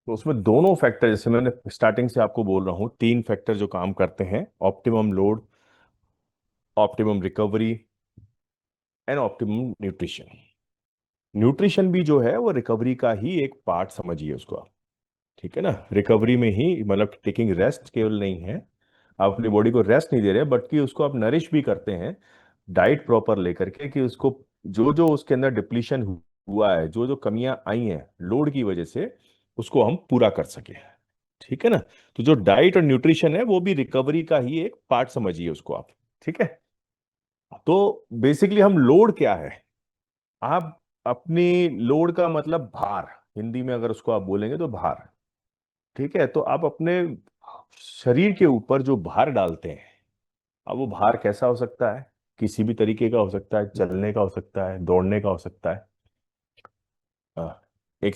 तो उसमें दोनों फैक्टर, जैसे मैंने स्टार्टिंग से आपको बोल रहा हूँ, तीन फैक्टर जो काम करते हैं: optimum load, optimum recovery and optimum nutrition. Nutrition भी जो है वो रिकवरी का ही एक पार्ट समझिए उसको आप। ठीक है ना, रिकवरी में ही मतलब टेकिंग रेस्ट केवल नहीं है, आप अपनी बॉडी को रेस्ट नहीं दे रहे, बट कि उसको आप नरिश भी करते हैं डाइट प्रॉपर लेकर के, कि उसको जो जो उसके अंदर डिप्लीशन हुआ है, जो जो कमियां आई हैं लोड की वजह से, उसको हम पूरा कर सके। ठीक है ना। तो जो डाइट और न्यूट्रिशन है वो भी रिकवरी का ही एक पार्ट समझिए उसको आप। ठीक है। तो बेसिकली हम लोड क्या है, आप अपनी लोड का मतलब भार, हिंदी में अगर उसको आप बोलेंगे तो भार। ठीक है। तो आप अपने शरीर के ऊपर जो भार डालते हैं, अब वो भार कैसा हो सकता है, किसी भी तरीके का हो सकता है, चलने का हो सकता है, दौड़ने का हो सकता है। हाँ, एक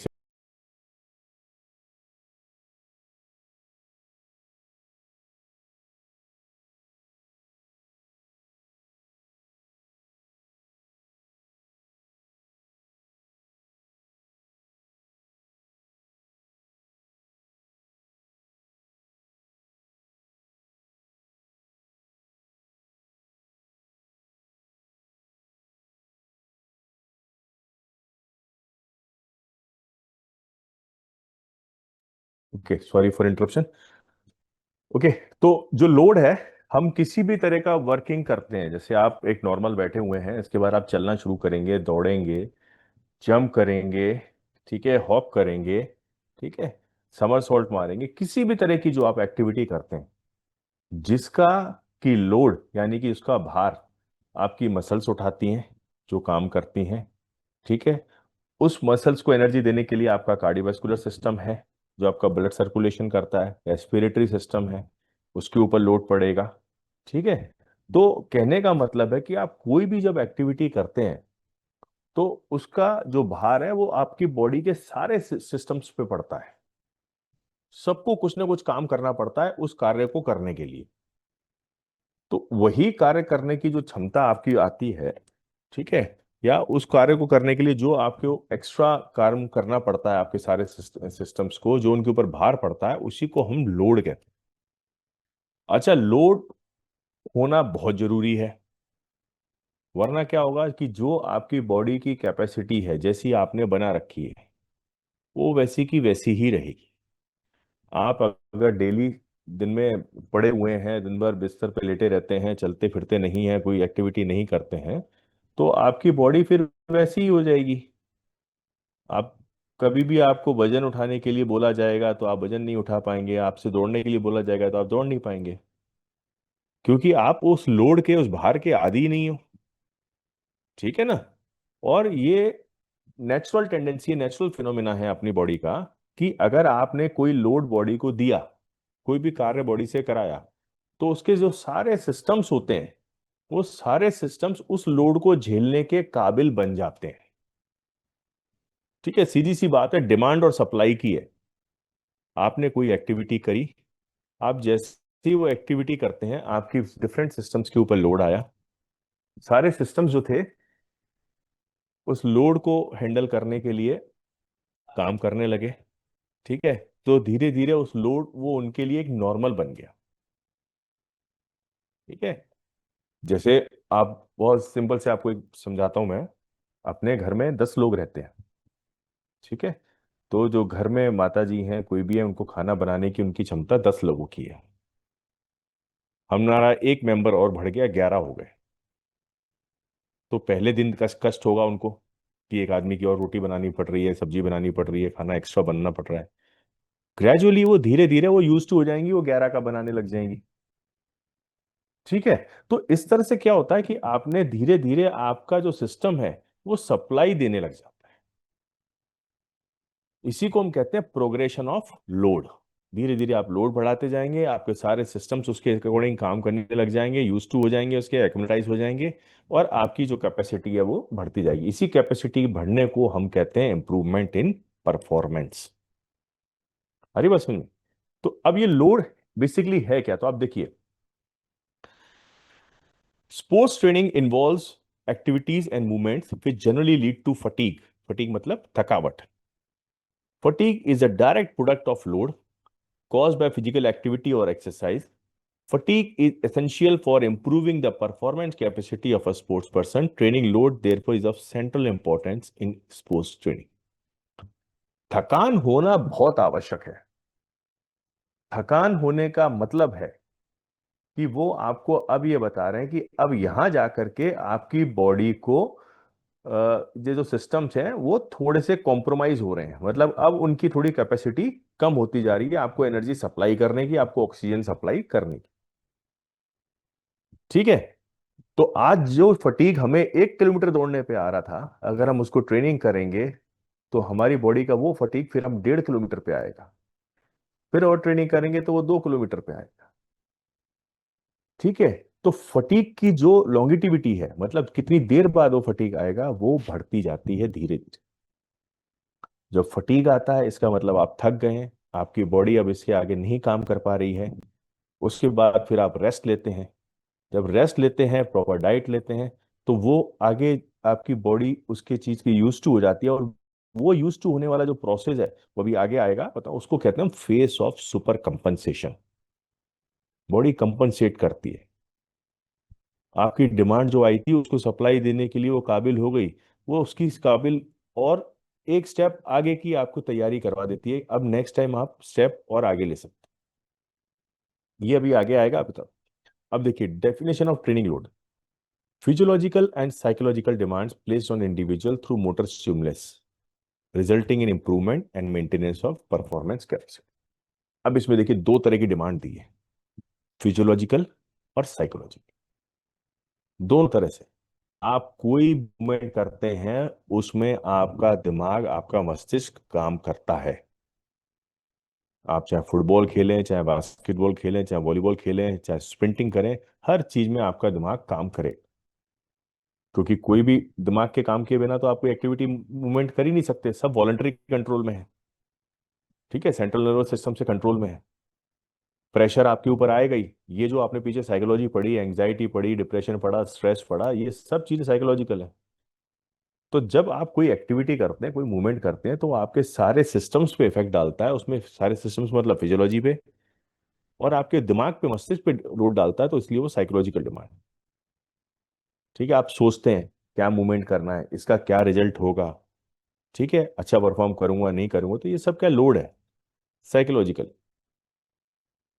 okay, sorry for interruption. Okay. तो जो लोड है, हम किसी भी तरह का वर्किंग करते हैं, जैसे आप एक नॉर्मल बैठे हुए हैं, इसके बाद आप चलना शुरू करेंगे, दौड़ेंगे, जंप करेंगे, ठीक है, हॉप करेंगे, ठीक है, समरसॉल्ट मारेंगे, किसी भी तरह की जो आप एक्टिविटी करते हैं जिसका की लोड यानी कि उसका भार आपकी मसल्स उठाती हैं, जो काम करती हैं। ठीक है। उस मसल्स को एनर्जी देने के लिए आपका कार्डियोवास्कुलर सिस्टम है, जो आपका ब्लड सर्कुलेशन करता है, रेस्पिरेटरी सिस्टम है, उसके ऊपर लोड पड़ेगा। ठीक है। तो कहने का मतलब है कि आप कोई भी जब एक्टिविटी करते हैं तो उसका जो भार है वो आपकी बॉडी के सारे सिस्टम्स पे पड़ता है। सबको कुछ ना कुछ काम करना पड़ता है उस कार्य को करने के लिए। तो वही कार्य करने की जो क्षमता आपकी आती है, ठीक है, या उस कार्य को करने के लिए जो आपको एक्स्ट्रा काम करना पड़ता है, आपके सारे सिस्टम्स को जो उनके ऊपर भार पड़ता है, उसी को हम लोड कहते हैं। अच्छा, लोड होना बहुत जरूरी है, वरना क्या होगा कि जो आपकी बॉडी की कैपेसिटी है जैसी आपने बना रखी है वो वैसी की वैसी ही रहेगी। आप अगर डेली दिन में पड़े हुए हैं, दिन भर बिस्तर पे लेटे रहते हैं, चलते फिरते नहीं हैं, कोई एक्टिविटी नहीं करते हैं, तो आपकी बॉडी फिर वैसी ही हो जाएगी। आप कभी भी आपको वजन उठाने के लिए बोला जाएगा तो आप वजन नहीं उठा पाएंगे, आपसे दौड़ने के लिए बोला जाएगा तो आप दौड़ नहीं पाएंगे, क्योंकि आप उस लोड के, उस भार के आदी ही नहीं हो। ठीक है ना। और ये नेचुरल टेंडेंसी, नेचुरल फिनोमिना है अपनी बॉडी का, कि अगर आपने कोई लोड बॉडी को दिया, कोई भी कार्य बॉडी से कराया, तो उसके जो सारे सिस्टम्स होते हैं वो सारे सिस्टम्स उस लोड को झेलने के काबिल बन जाते हैं। ठीक है, सीधी सी बात है, डिमांड और सप्लाई की है। आपने कोई एक्टिविटी करी, आप जैसे ही वो एक्टिविटी करते हैं आपकी डिफरेंट सिस्टम्स के ऊपर लोड आया, सारे सिस्टम्स जो थे उस लोड को हैंडल करने के लिए काम करने लगे। ठीक है। तो धीरे धीरे उस लोड वो उनके लिए एक नॉर्मल बन गया। ठीक है। जैसे आप, बहुत सिंपल से आपको एक समझाता हूं मैं। अपने घर में 10 लोग रहते हैं। ठीक है। तो जो घर में माता जी हैं, कोई भी है, उनको खाना बनाने की उनकी क्षमता 10 लोगों की है। हमारा एक मेंबर और बढ़ गया, 11 हो गए। तो पहले दिन कष्ट कष्ट होगा उनको कि एक आदमी की और रोटी बनानी पड़ रही है, सब्जी बनानी पड़ रही है, खाना एक्स्ट्रा बनना पड़ रहा है। ग्रेजुअली वो धीरे धीरे वो यूज टू हो जाएंगी, वो 11 का बनाने लग जाएंगी। ठीक है। तो इस तरह से क्या होता है कि आपने धीरे धीरे आपका जो सिस्टम है वो सप्लाई देने लग जाता है। इसी को हम कहते हैं प्रोग्रेशन ऑफ लोड। धीरे धीरे आप लोड बढ़ाते जाएंगे, आपके सारे सिस्टम्स उसके अकॉर्डिंग काम करने लग जाएंगे, यूज टू हो जाएंगे, उसके एक्मेटाइज हो जाएंगे, और आपकी जो कैपेसिटी है वो बढ़ती जाएगी। इसी कैपेसिटी बढ़ने को हम कहते हैं इंप्रूवमेंट इन परफॉर्मेंस। हरी बात सुनिए। तो अब ये लोड बेसिकली है क्या, तो आप देखिए, sports training involves activities and movements which generally lead to fatigue. Fatigue मतलब थकावट। Fatigue is a direct product of load caused by physical activity or exercise. Fatigue is essential for improving the performance capacity of a sports person. Training load, therefore, is of central importance in sports training. थकान होना बहुत आवश्यक है। थकान होने का मतलब है कि वो आपको अब ये बता रहे हैं कि अब यहां जाकर के आपकी बॉडी को ये जो सिस्टम्स हैं वो थोड़े से कॉम्प्रोमाइज हो रहे हैं, मतलब अब उनकी थोड़ी कैपेसिटी कम होती जा रही है आपको एनर्जी सप्लाई करने की, आपको ऑक्सीजन सप्लाई करने की। ठीक है। तो आज जो फटीग हमें 1 किलोमीटर दौड़ने पे आ रहा था, अगर हम उसको ट्रेनिंग करेंगे तो हमारी बॉडी का वो फटीग फिर हम 1.5 किलोमीटर पे आएगा। फिर और ट्रेनिंग करेंगे तो वो 2 किलोमीटर पे आएगा। ठीक है। तो फटीग की जो लॉन्गिटिविटी है, मतलब कितनी देर बाद वो फटीग आएगा, वो बढ़ती जाती है धीरे धीरे। जब फटीग आता है इसका मतलब आप थक गए हैं, आपकी बॉडी अब इसके आगे नहीं काम कर पा रही है। उसके बाद फिर आप रेस्ट लेते हैं। जब रेस्ट लेते हैं, प्रॉपर डाइट लेते हैं, तो वो आगे आपकी बॉडी उसके चीज की यूज टू हो जाती है, और वो यूज टू होने वाला जो प्रोसेस है वो भी आगे आएगा, बताओ उसको कहते हैं face of super compensation. Body compensate करती है। आपकी डिमांड जो आई थी उसको सप्लाई देने के लिए वो काबिल हो गई, वो उसकी इस काबिल और एक स्टेप आगे की आपको तैयारी करवा देती है। अब नेक्स्ट टाइम आप स्टेप और आगे ले सकते हैं। ये अभी आगे आएगा, अभी तक। अब देखिए definition of training load. Physiological and psychological demands placed on individual through motor stimulus resulting in improvement and maintenance of performance capacity. अब इसमें देखिए दो तरह की डिमांड दी है, फिजियोलॉजिकल और साइकोलॉजिकल, दोनों तरह से। आप कोई मूवमेंट करते हैं उसमें आपका दिमाग, आपका मस्तिष्क काम करता है। आप चाहे फुटबॉल खेलें, चाहे बास्केटबॉल खेलें, चाहे वॉलीबॉल खेलें, चाहे स्प्रिंटिंग करें, हर चीज में आपका दिमाग काम करे। क्योंकि कोई भी दिमाग के काम किए बिना तो आप कोई एक्टिविटी मूवमेंट कर ही नहीं सकते, सब वॉलंटरी कंट्रोल में है। ठीक है, सेंट्रल नर्वस सिस्टम से कंट्रोल में है। प्रेशर आपके ऊपर आएगा ही। ये जो आपने पीछे साइकोलॉजी पढ़ी, एंग्जाइटी पढ़ी, डिप्रेशन पढ़ा, स्ट्रेस पढ़ा, ये सब चीजें साइकोलॉजिकल है। तो जब आप कोई एक्टिविटी करते हैं, कोई मूवमेंट करते हैं, तो वो आपके सारे सिस्टम्स पे इफेक्ट डालता है। उसमें सारे सिस्टम्स मतलब फिजियोलॉजी पे और आपके दिमाग पे, मस्तिष्क पे लोड डालता है, तो इसलिए वो साइकोलॉजिकल डिमांड। ठीक है। आप सोचते हैं क्या मूवमेंट करना है, इसका क्या रिजल्ट होगा, ठीक है, अच्छा परफॉर्म करूंगा नहीं करूंगा, तो ये सब क्या लोड है, साइकोलॉजिकल।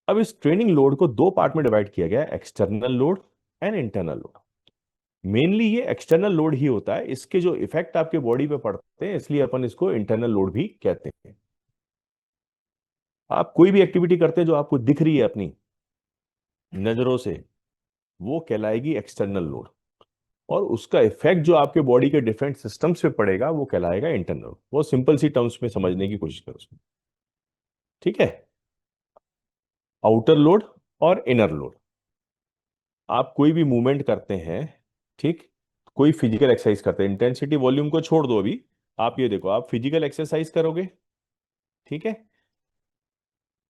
अब इस ट्रेनिंग लोड को दो पार्ट में डिवाइड किया गया है, external load and internal load. Mainly ये एक्सटर्नल लोड ही होता है, इसके जो इफेक्ट आपके बॉडी पे पड़ते हैं, इसलिए अपन इसको इंटरनल लोड भी कहते हैं। आप कोई भी एक्टिविटी करते हैं जो आपको दिख रही है अपनी नजरों से, वो कहलाएगी एक्सटर्नल लोड। और उसका इफेक्ट जो आपके बॉडी के डिफरेंट सिस्टम्स पे पड़ेगा वो कहलाएगा इंटरनल। वो सिंपल सी टर्म्स में समझने की कोशिश करो उसको। ठीक है। आउटर लोड और इनर लोड। आप कोई भी मूवमेंट करते हैं, ठीक, कोई फिजिकल एक्सरसाइज करते हैं, इंटेंसिटी वॉल्यूम को छोड़ दो अभी। आप ये देखो, आप फिजिकल एक्सरसाइज करोगे, ठीक है,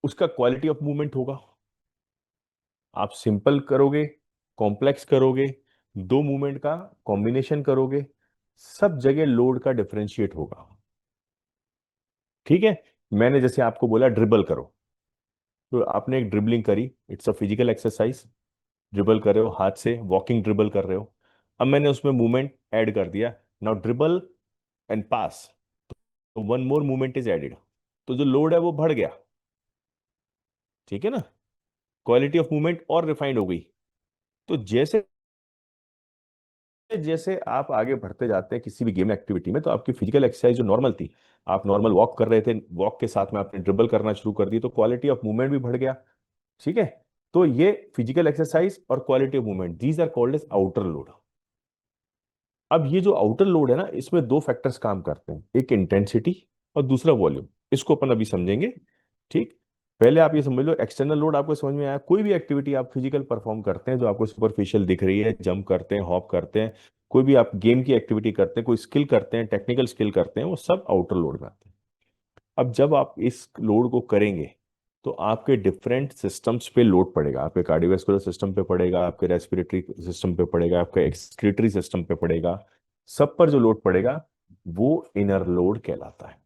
उसका क्वालिटी ऑफ मूवमेंट होगा। आप सिंपल करोगे, कॉम्प्लेक्स करोगे, दो मूवमेंट का कॉम्बिनेशन करोगे, सब जगह लोड का डिफरेंशिएट होगा। ठीक है। मैंने जैसे आपको बोला ड्रिबल करो, तो आपने एक ड्रिबलिंग करी, it's a physical exercise. Dribble कर रहे हो हाथ से, वॉकिंग ड्रिबल कर रहे हो। अब मैंने उसमें मूवमेंट ऐड कर दिया, नाउ ड्रिबल एंड पास, तो one more movement is added, तो जो लोड है वो बढ़ गया। ठीक है ना, क्वालिटी ऑफ मूवमेंट और रिफाइंड हो गई। तो जैसे जैसे आप आगे बढ़ते जाते हैं किसी भी गेम एक्टिविटी में, तो आपकी फिजिकल एक्सरसाइज जो नॉर्मल थी, आप नॉर्मल वॉक कर रहे थे, वॉक के साथ में आपने ड्रिबल करना शुरू कर दी, तो क्वालिटी ऑफ मूवमेंट भी बढ़ गया। ठीक है। तो ये फिजिकल एक्सरसाइज और quality of movement, these are called as outer load. अब ये जो आउटर लोड है ना, इसमें दो फैक्टर्स काम करते हैं, एक इंटेंसिटी और दूसरा वॉल्यूम। इसको अपन अभी समझेंगे। ठीक। पहले आप ये समझ लो, एक्सटर्नल लोड आपको समझ में आया, कोई भी एक्टिविटी आप फिजिकल परफॉर्म करते हैं जो आपको सुपरफिशियल दिख रही है, जंप करते हैं, हॉप करते हैं, कोई भी आप गेम की एक्टिविटी करते हैं, कोई स्किल करते हैं, टेक्निकल स्किल करते हैं, वो सब आउटर लोड में आते हैं। अब जब आप इस लोड को करेंगे तो आपके डिफरेंट सिस्टम्स पे लोड पड़ेगा, आपके कार्डियोवैस्कुलर सिस्टम पे पड़ेगा, आपके रेस्पिरेटरी सिस्टम पे पड़ेगा, आपके एक्सक्रीटरी सिस्टम पे पड़ेगा, सब पर जो लोड पड़ेगा वो इनर लोड कहलाता है।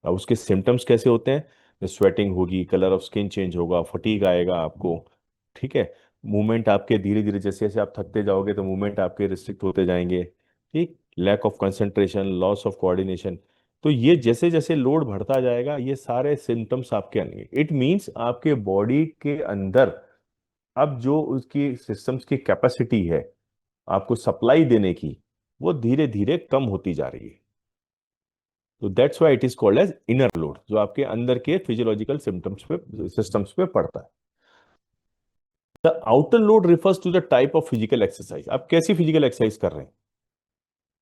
अब उसके सिम्टम्स कैसे होते हैं? स्वेटिंग होगी, कलर ऑफ स्किन चेंज होगा, फटीग आएगा आपको। ठीक है। मूवमेंट आपके धीरे धीरे, जैसे जैसे आप थकते जाओगे तो मूवमेंट आपके रिस्ट्रिक्ट होते जाएंगे। ठीक। Lack of concentration, loss of coordination. तो ये जैसे जैसे लोड बढ़ता जाएगा ये सारे सिम्टम्स आपके आएंगे। इट मींस आपके बॉडी के अंदर अब जो उसकी सिस्टम्स की कैपेसिटी है आपको सप्लाई देने की, वो धीरे धीरे कम होती जा रही है। तो that's why it is called as inner load, जो आपके अंदर के फिजियोलॉजिकल सिम्टम्स पे, सिस्टम्स पे पड़ता है। The outer load refers to the type of physical exercise. आप कैसी फिजिकल एक्सरसाइज कर रहे हैं,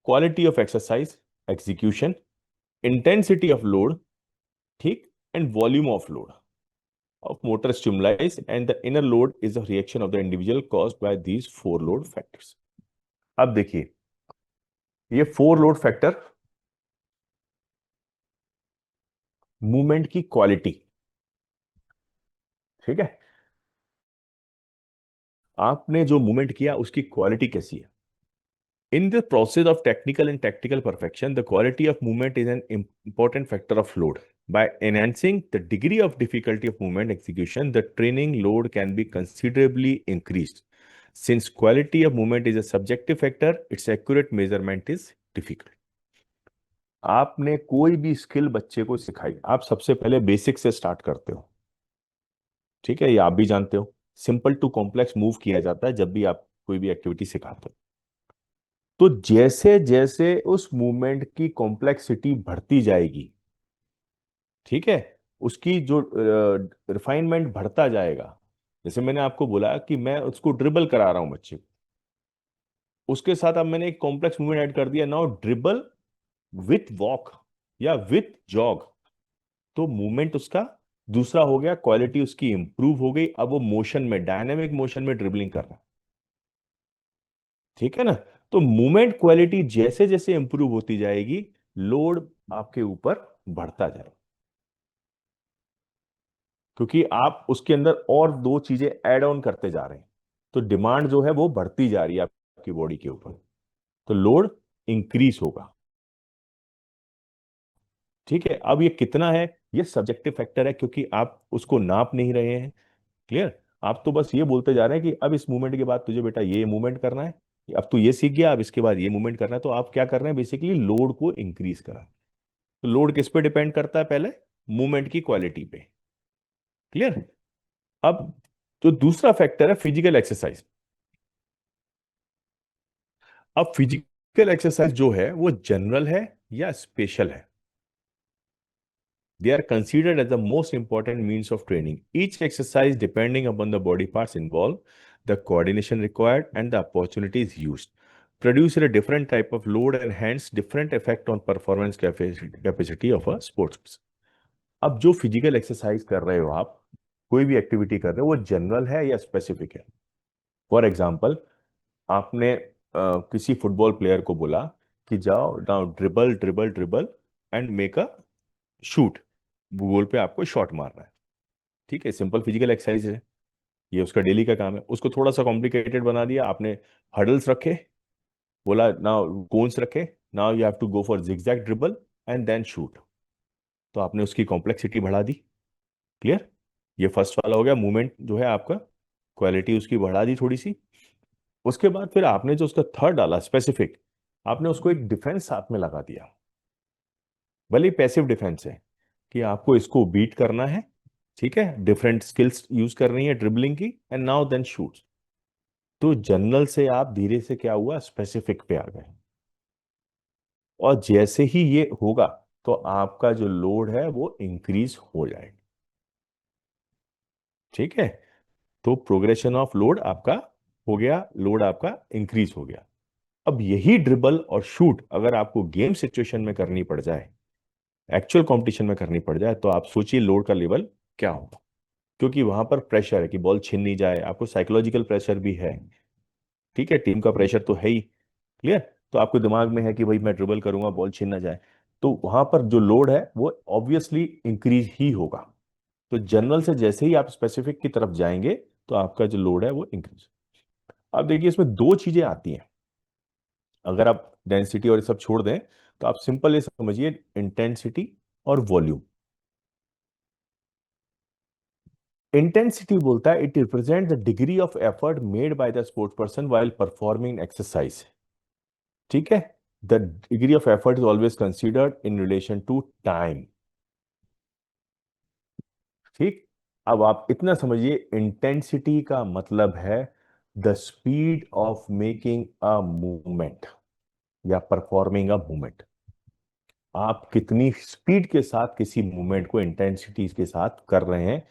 quality of exercise, execution, intensity of load, ठीक, and volume of load of motor stimuli, and the inner load is a reaction of the individual caused by these four load factors. अब देखिए, ये four load factor movement की quality, ठीक है, आपने जो movement किया उसकी क्वालिटी कैसी है। In the process of technical and tactical perfection, the quality of movement is an important factor of load. By enhancing the degree of difficulty of movement execution, the training load can be considerably increased. Since quality of movement is a subjective factor, its accurate measurement is difficult. आपने कोई भी skill बच्चे को सिखाई, आप सबसे पहले basic से स्टार्ट करते हो। ठीक है, ये आप भी जानते हो। सिंपल टू कॉम्प्लेक्स मूव किया जाता है जब भी आप कोई भी एक्टिविटी सिखाते हो। तो जैसे जैसे उस मूवमेंट की कॉम्प्लेक्सिटी बढ़ती जाएगी, ठीक है, उसकी जो रिफाइनमेंट बढ़ता जाएगा। जैसे मैंने आपको बोला कि मैं उसको ड्रिबल करा रहा हूं बच्चे को, उसके साथ अब मैंने एक कॉम्प्लेक्स मूवमेंट ऐड कर दिया, नाउ ड्रिबल विथ वॉक या विथ जॉग। तो मूवमेंट उसका दूसरा हो गया, क्वालिटी उसकी इंप्रूव हो गई। अब वो मोशन में, डायनेमिक मोशन में ड्रिबलिंग कर रहा है। ठीक है ना। तो मूवमेंट क्वालिटी जैसे जैसे इंप्रूव होती जाएगी, लोड आपके ऊपर बढ़ता जाएगा, क्योंकि आप उसके अंदर और दो चीजें ऐड ऑन करते जा रहे हैं। तो डिमांड जो है वो बढ़ती जा रही है आपकी बॉडी के ऊपर, तो लोड इंक्रीज होगा। ठीक है। अब ये कितना है, ये सब्जेक्टिव फैक्टर है, क्योंकि आप उसको नाप नहीं रहे हैं। क्लियर। आप तो बस ये बोलते जा रहे हैं कि अब इस मूवमेंट के बाद तुझे बेटा ये मूवमेंट करना है, अब तू ये सीख गया, अब इसके बाद ये मूवमेंट करना है। तो आप क्या कर रहे हैं, बेसिकली लोड को इंक्रीज करा। तो लोड किस पे डिपेंड करता है, पहले मूवमेंट की क्वालिटी पे। क्लियर। अब जो दूसरा फैक्टर है फिजिकल एक्सरसाइज। अब फिजिकल एक्सरसाइज जो है वो जनरल है या स्पेशल है। They are considered as the most important means of training. Each exercise, depending upon the body parts involved, the coordination required, and the opportunities used, produce a different type of load and hence different effect on performance capacity of a sports. अब जो physical exercise कर रहे हो आप, कोई भी activity कर रहे हो, वो जनरल है या स्पेसिफिक है। फॉर एग्जाम्पल, आपने किसी फुटबॉल प्लेयर को बोला कि जाओ now dribble dribble dribble and make a shoot, goal पे आपको शॉट मारना है। ठीक है, सिंपल फिजिकल एक्सरसाइज है, ये उसका डेली का काम है। उसको थोड़ा सा कॉम्प्लिकेटेड बना दिया आपने, हडल्स रखे, बोला नाउ कोन्स रखे, now you have to go for zigzag dribble and then shoot. तो आपने उसकी कॉम्प्लेक्सिटी बढ़ा दी। क्लियर। ये फर्स्ट वाला हो गया, मूवमेंट जो है आपका, क्वालिटी उसकी बढ़ा दी थोड़ी सी। उसके बाद फिर आपने जो उसका थर्ड डाला स्पेसिफिक, आपने उसको एक डिफेंस साथ में लगा दिया। भले ही पैसिव डिफेंस है कि आपको इसको बीट करना है, ठीक है, डिफरेंट स्किल्स यूज कर रही है ड्रिबलिंग की, एंड नाउ देन शूट। तो जनरल से आप धीरे से क्या हुआ, स्पेसिफिक पे आ गए। और जैसे ही ये होगा तो आपका जो लोड है वो इंक्रीज हो जाएगा। ठीक है। तो प्रोग्रेशन ऑफ लोड आपका हो गया, लोड आपका इंक्रीज हो गया। अब यही ड्रिबल और शूट अगर आपको गेम सिचुएशन में करनी पड़ जाए, एक्चुअल कंपटीशन में करनी पड़ जाए, तो आप सोचिए लोड का लेवल क्या होगा। क्योंकि वहां पर प्रेशर है कि बॉल छिन नहीं जाए, आपको साइकोलॉजिकल प्रेशर भी है। ठीक है, टीम का प्रेशर तो है ही। क्लियर। तो आपको दिमाग में है कि भाई मैं ड्रिबल करूंगा बॉल छिन ना जाए, तो वहां पर जो लोड है वो ऑब्वियसली इंक्रीज ही होगा। तो जनरल से जैसे ही आप स्पेसिफिक की तरफ जाएंगे तो आपका जो लोड है वो इंक्रीज। अब देखिए इसमें दो चीजें आती हैं, अगर आप डेंसिटी और ये सब छोड़ दें तो आप सिंपल ये समझिए, इंटेंसिटी और वॉल्यूम। इंटेंसिटी बोलता है it represent the degree of effort made by the sports person while performing exercise. ठीक है। The degree of effort is always considered in relation to time. ठीक। अब आप इतना समझिए, इंटेंसिटी का मतलब है the speed of making a movement या परफॉर्मिंग अ मूवमेंट। आप कितनी स्पीड के साथ किसी मूवमेंट को इंटेंसिटी के साथ कर रहे हैं,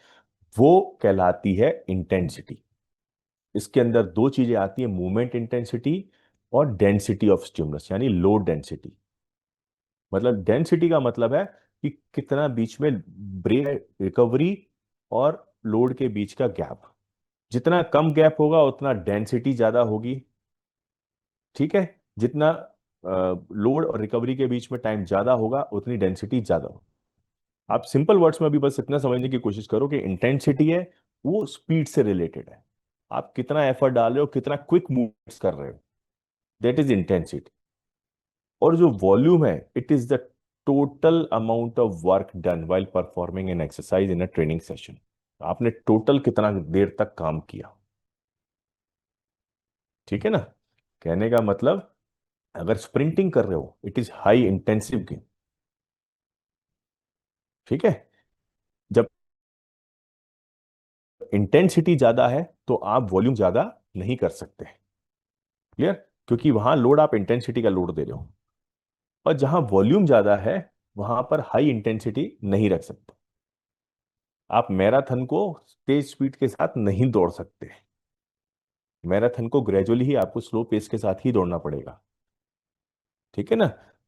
वो कहलाती है इंटेंसिटी। इसके अंदर दो चीजें आती है, मूवमेंट इंटेंसिटी और डेंसिटी ऑफ स्टिमुलस यानी लोड डेंसिटी। मतलब डेंसिटी का मतलब है कि कितना बीच में ब्रेक रिकवरी और लोड के बीच का गैप। जितना कम गैप होगा उतना डेंसिटी ज्यादा होगी। ठीक है। जितना लोड और रिकवरी के बीच में टाइम ज्यादा होगा उतनी डेंसिटी ज्यादा होगी। आप सिंपल वर्ड्स में अभी बस इतना समझने की कोशिश करो कि इंटेंसिटी है वो स्पीड से रिलेटेड है। आप कितना एफर्ट डाल रहे हो, कितना क्विक मूव्स कर रहे हो, दैट इज इंटेंसिटी। और जो वॉल्यूम है it is the total amount of work done while performing an exercise in a training session. आपने टोटल कितना देर तक काम किया। ठीक है ना। कहने का मतलब, अगर स्प्रिंटिंग कर रहे हो it is high intensive game. ठीक है। जब इंटेंसिटी ज्यादा है तो आप वॉल्यूम ज्यादा नहीं कर सकते। क्लियर। क्योंकि वहां लोड आप इंटेंसिटी का लोड दे रहे हो। और जहां वॉल्यूम ज्यादा है वहां पर हाई इंटेंसिटी नहीं रख सकते। आप मैराथन को तेज स्पीड के साथ नहीं दौड़ सकते। मैराथन को ग्रेजुअली ही आपको स्लो पेस के साथ ही दौड़ना पड़ेगा। ठीक है ना।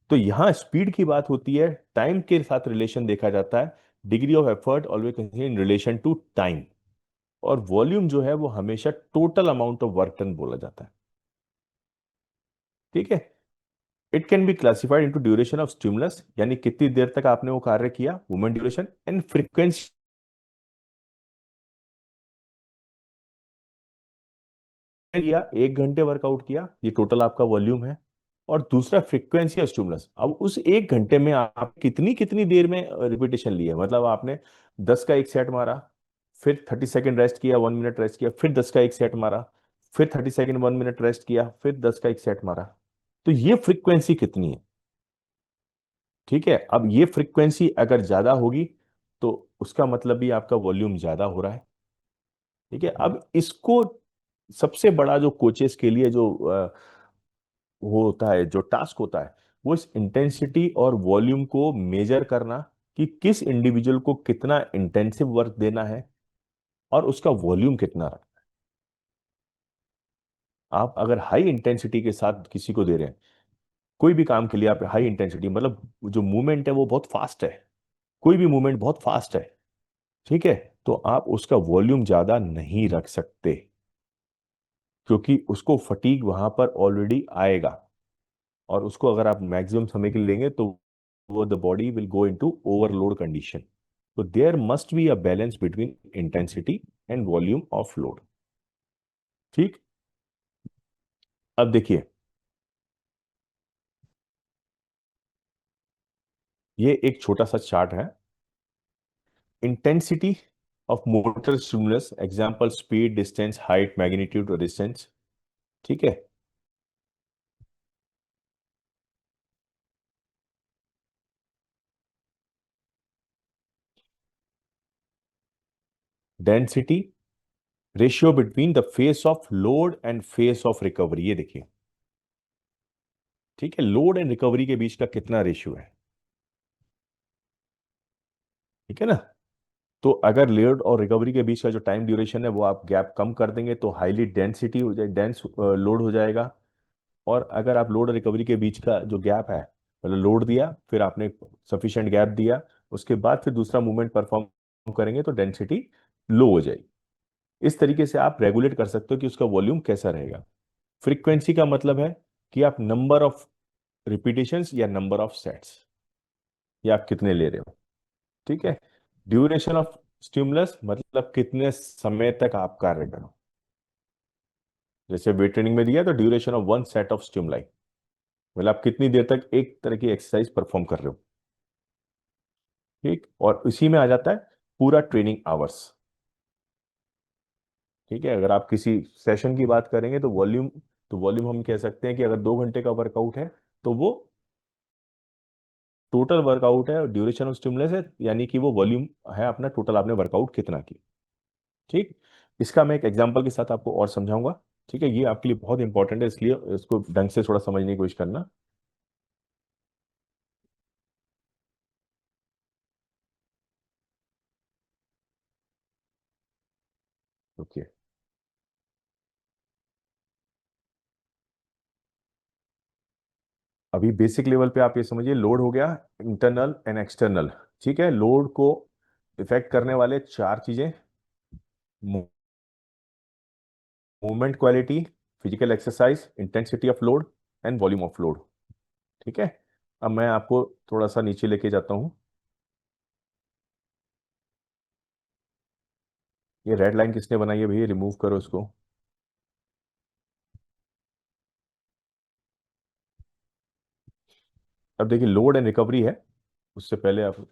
तो यहां स्पीड की बात होती है, टाइम के साथ रिलेशन देखा जाता है। Degree of effort always in relation to time. और वॉल्यूम जो है वो हमेशा total amount of work done बोला जाता है। ठीक है। It can be classified into duration of stimulus यानी कितनी देर तक आपने वो कार्य किया, मूवमेंट ड्यूरेशन, एंड फ्रीक्वेंसी किया, 1 घंटे वर्कआउट किया, ये टोटल आपका वॉल्यूम है। और दूसरा फ्रीक्वेंसी ऑफ स्टिमुलस, अब उस 1 घंटे में आप कितनी कितनी देर में रिपीटेशन ली है। मतलब आपने 10 का एक सेट मारा, फिर 30 सेकेंड रेस्ट किया, 1 मिनट रेस्ट किया, फिर 10 का एक सेट मारा, फिर 30 सेकेंड 1 मिनट रेस्ट किया, फिर 10 का एक सेट मारा। तो ये फ्रीक्वेंसी कितनी है। ठीक है। अब ये फ्रीक्वेंसी अगर ज्यादा होगी तो उसका मतलब भी आपका वॉल्यूम ज्यादा हो रहा है। ठीक है। अब इसको सबसे बड़ा जो कोचेस के लिए जो वो होता है, जो टास्क होता है, वो इस इंटेंसिटी और वॉल्यूम को मेजर करना कि किस इंडिविजुअल को कितना इंटेंसिव वर्क देना है और उसका वॉल्यूम कितना रखना है। आप अगर हाई इंटेंसिटी के साथ किसी को दे रहे हैं, कोई भी काम के लिए आप हाई इंटेंसिटी मतलब जो मूवमेंट है वो बहुत फास्ट है, कोई भी मूवमेंट बहुत फास्ट है। ठीक है। तो आप उसका वॉल्यूम ज्यादा नहीं रख सकते क्योंकि उसको फटीग वहां पर ऑलरेडी आएगा। और उसको अगर आप मैक्सिमम समय के लिए लेंगे तो वो the body will go into overload condition. तो there must be a balance between intensity and volume of load. ठीक। अब देखिए, ये एक छोटा सा चार्ट है। Intensity of motor stimulus, example speed, distance, height, magnitude और डिस्टेंस। ठीक है। Density, ratio between the phase of load and phase of recovery, ये देखिए। ठीक है। लोड एंड रिकवरी के बीच का कितना रेशियो है। ठीक है ना। तो अगर लोड और रिकवरी के बीच का जो टाइम ड्यूरेशन है वो आप गैप कम कर देंगे तो हाईली डेंसिटी हो जाए, डेंस लोड हो जाएगा। और अगर आप लोड और रिकवरी के बीच का जो गैप है, मतलब लोड दिया फिर आपने सफिशिएंट गैप दिया, उसके बाद फिर दूसरा मूवमेंट परफॉर्म करेंगे तो डेंसिटी लो हो जाएगी। इस तरीके से आप रेगुलेट कर सकते हो कि उसका वॉल्यूम कैसा रहेगा। फ्रीक्वेंसी का मतलब है कि आप नंबर ऑफ रिपीटेशंस या नंबर ऑफ सेट्स, या आप कितने ले रहे हो। ठीक है। ड्यूरेशन ऑफ स्टिमुलस मतलब कितने समय तक आप कार्य करो। जैसे वेट ट्रेनिंग में दिया तो duration of 1 set of stimuli, मतलब आप कितनी देर तक एक तरह की एक्सरसाइज परफॉर्म कर रहे हो। ठीक, और इसी में आ जाता है पूरा ट्रेनिंग आवर्स। ठीक है, अगर आप किसी सेशन की बात करेंगे तो वॉल्यूम, हम कह सकते हैं कि अगर 2 घंटे का वर्कआउट है तो वो टोटल वर्कआउट है, ड्यूरेशन ऑफ स्टिमुलस है, यानी कि वो वॉल्यूम है अपना टोटल आपने वर्कआउट कितना की। ठीक, इसका मैं एक एग्जांपल के साथ आपको और समझाऊंगा। ठीक है, ये आपके लिए बहुत इंपॉर्टेंट है, इसलिए इसको ढंग से थोड़ा समझने की कोशिश करना। ओके, अभी बेसिक लेवल पे आप ये समझिए, लोड हो गया इंटरनल एंड एक्सटर्नल। ठीक है, लोड को इफेक्ट करने वाले 4 चीजें: movement quality, physical exercise, intensity of load and volume of load. ठीक है, अब मैं आपको थोड़ा सा नीचे लेके जाता हूँ। ये रेड लाइन किसने बनाई है भैया, रिमूव करो इसको। अब देखिए, लोड एंड रिकवरी है, उससे पहले आप,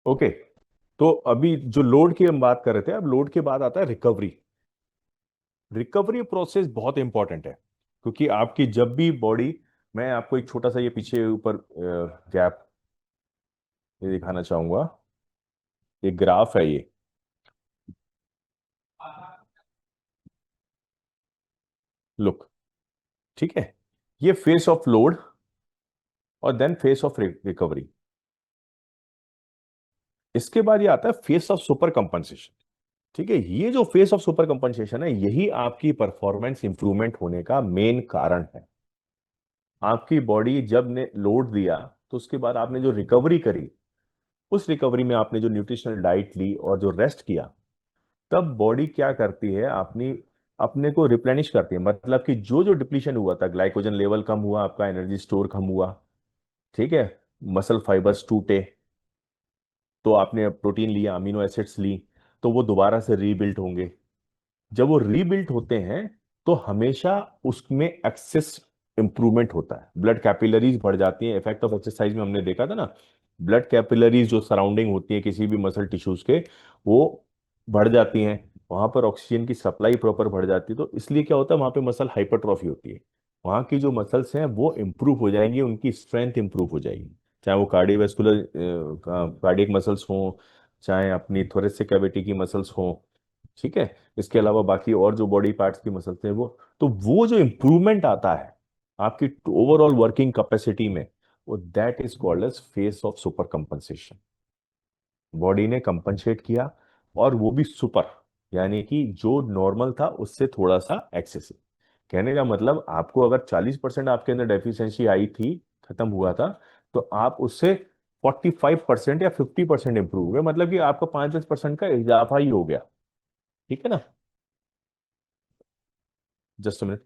ओके। तो अभी जो लोड की हम बात कर रहे थे, अब लोड के बाद आता है रिकवरी। रिकवरी प्रोसेस बहुत इंपॉर्टेंट है, क्योंकि आपकी जब भी बॉडी, मैं आपको एक छोटा सा ये पीछे ऊपर गैप ये दिखाना चाहूंगा। ये ग्राफ है ये, लुक। ठीक है, ये फेस ऑफ लोड और देन फेस ऑफ रिकवरी। इसके बाद ये आता है फेस ऑफ सुपर कंपनसेशन। ठीक है, ये जो फेस ऑफ सुपर कंपनसेशन है, यही आपकी परफॉर्मेंस इंप्रूवमेंट होने का मेन कारण है। आपकी बॉडी जब ने लोड दिया, तो उसके बाद आपने जो रिकवरी करी, उस रिकवरी में आपने जो न्यूट्रिशनल डाइट ली और जो रेस्ट किया, तब बॉडी क्या करती है, अपनी अपने को रिप्लेनिश करती है। मतलब कि जो जो डिप्लीशन हुआ था, ग्लाइकोजन लेवल कम हुआ, आपका एनर्जी स्टोर कम हुआ, ठीक है, मसल फाइबर्स टूटे, तो आपने प्रोटीन लिया, अमीनो एसिड्स ली, तो वो दोबारा से रीबिल्ड होंगे। जब वो रीबिल्ड होते हैं, तो हमेशा उसमें एक्सेस इंप्रूवमेंट होता है, ब्लड कैपिलरीज बढ़ जाती हैं। इफेक्ट ऑफ एक्सरसाइज में हमने देखा था ना, ब्लड कैपिलरीज जो सराउंडिंग होती है किसी भी मसल टिश्यूज के, वो बढ़ जाती हैं। वहां पर ऑक्सीजन की सप्लाई प्रॉपर बढ़ जाती है, तो इसलिए क्या होता है, वहां पे मसल हाइपरट्रॉफी होती है। वहां की जो मसल्स हैं वो इंप्रूव हो जाएंगी, उनकी स्ट्रेंथ इंप्रूव हो जाएगी, चाहे वो कार्डियोवैस्कुलर कार्डियक मसल्स हों, चाहे अपनी थोरेसिक कैविटी की मसल्स हों। ठीक है, इसके अलावा बाकी और जो बॉडी पार्ट्स की मसल्स हैं वो, तो वो जो इंप्रूवमेंट आता है आपकी ओवरऑल वर्किंग कैपेसिटी में, वो that is called as phase of super compensation. Body ने कंपनसेट किया, और वो भी सुपर, यानी कि जो नॉर्मल था उससे थोड़ा सा एक्सेसिव। कहने का मतलब आपको अगर 40% आपके अंदर डेफिशिएंसी आई थी, खत्म हुआ था, तो आप उससे 45% या 50% इंप्रूव हुए, मतलब कि आपका 5-10% का इजाफा ही हो गया। ठीक है ना? Just minute.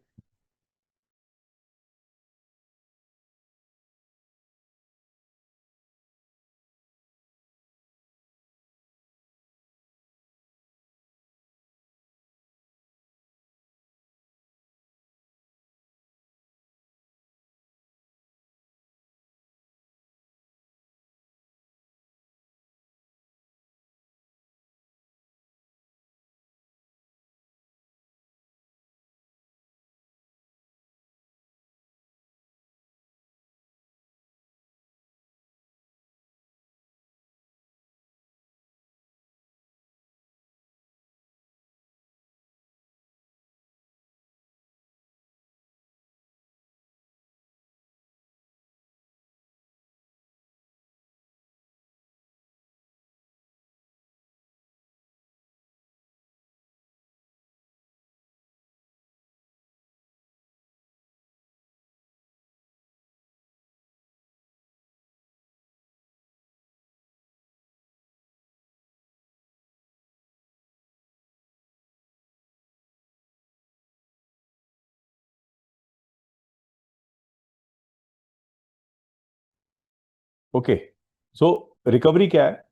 ओके, सो रिकवरी क्या है?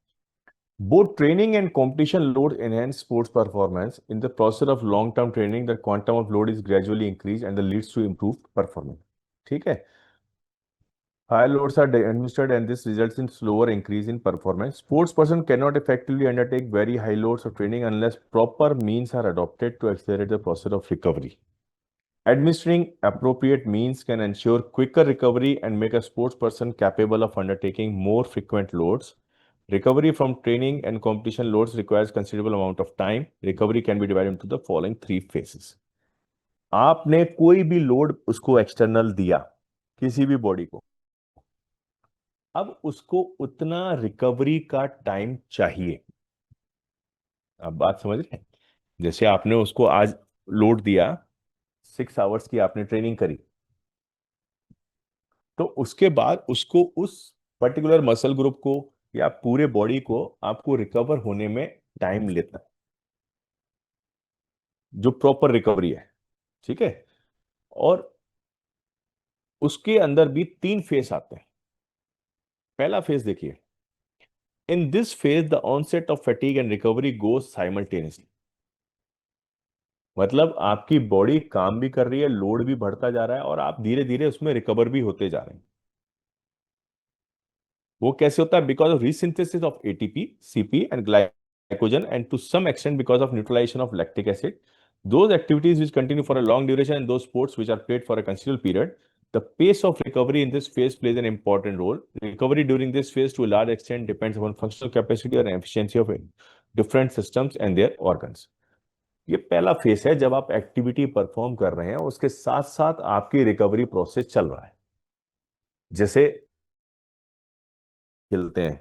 Both training and competition load enhance sports performance. In the process of long-term training, the quantum of load is gradually increased and that leads to improved performance. ठीक है? Higher loads are administered and this results in slower increase in performance. Sports person cannot effectively undertake very high loads of training unless proper means are adopted to accelerate the process of recovery. Administering appropriate means can ensure quicker recovery and make a sports person capable of undertaking more frequent loads. Recovery from training and competition loads requires considerable amount of time. Recovery can be divided into the following three phases. आपने कोई भी load उसको external दिया, किसी भी body को, अब उसको उतना रिकवरी का टाइम चाहिए। अब बात समझ रहे हैं? जैसे आपने उसको आज लोड दिया, 6 आवर्स की आपने ट्रेनिंग करी, तो उसके बाद उसको उस पर्टिकुलर मसल ग्रुप को या पूरे बॉडी को आपको रिकवर होने में टाइम लेता है, जो प्रॉपर रिकवरी है। ठीक है? और उसके अंदर भी 3 फेज आते हैं। पहला फेज देखिए, in this phase the onset of fatigue and recovery goes simultaneously. मतलब आपकी बॉडी काम भी कर रही है, लोड भी बढ़ता जा रहा है और आप धीरे धीरे उसमें रिकवर भी होते जा रहे हैं। वो कैसे होता है? Because of resynthesis of ATP, CP and glycogen and to some extent because of neutralization of lactic acid. Those activities which continue for a long duration and those sports which are played for a considerable period, the pace of recovery in this phase plays an important role. Recovery during this phase to a large extent depends upon functional capacity and efficiency of different systems and their organs. ये पहला face है जब आप activity perform कर रहे हैं, उसके साथ साथ आपकी रिकवरी प्रोसेस चल रहा है। जैसे खेलते हैं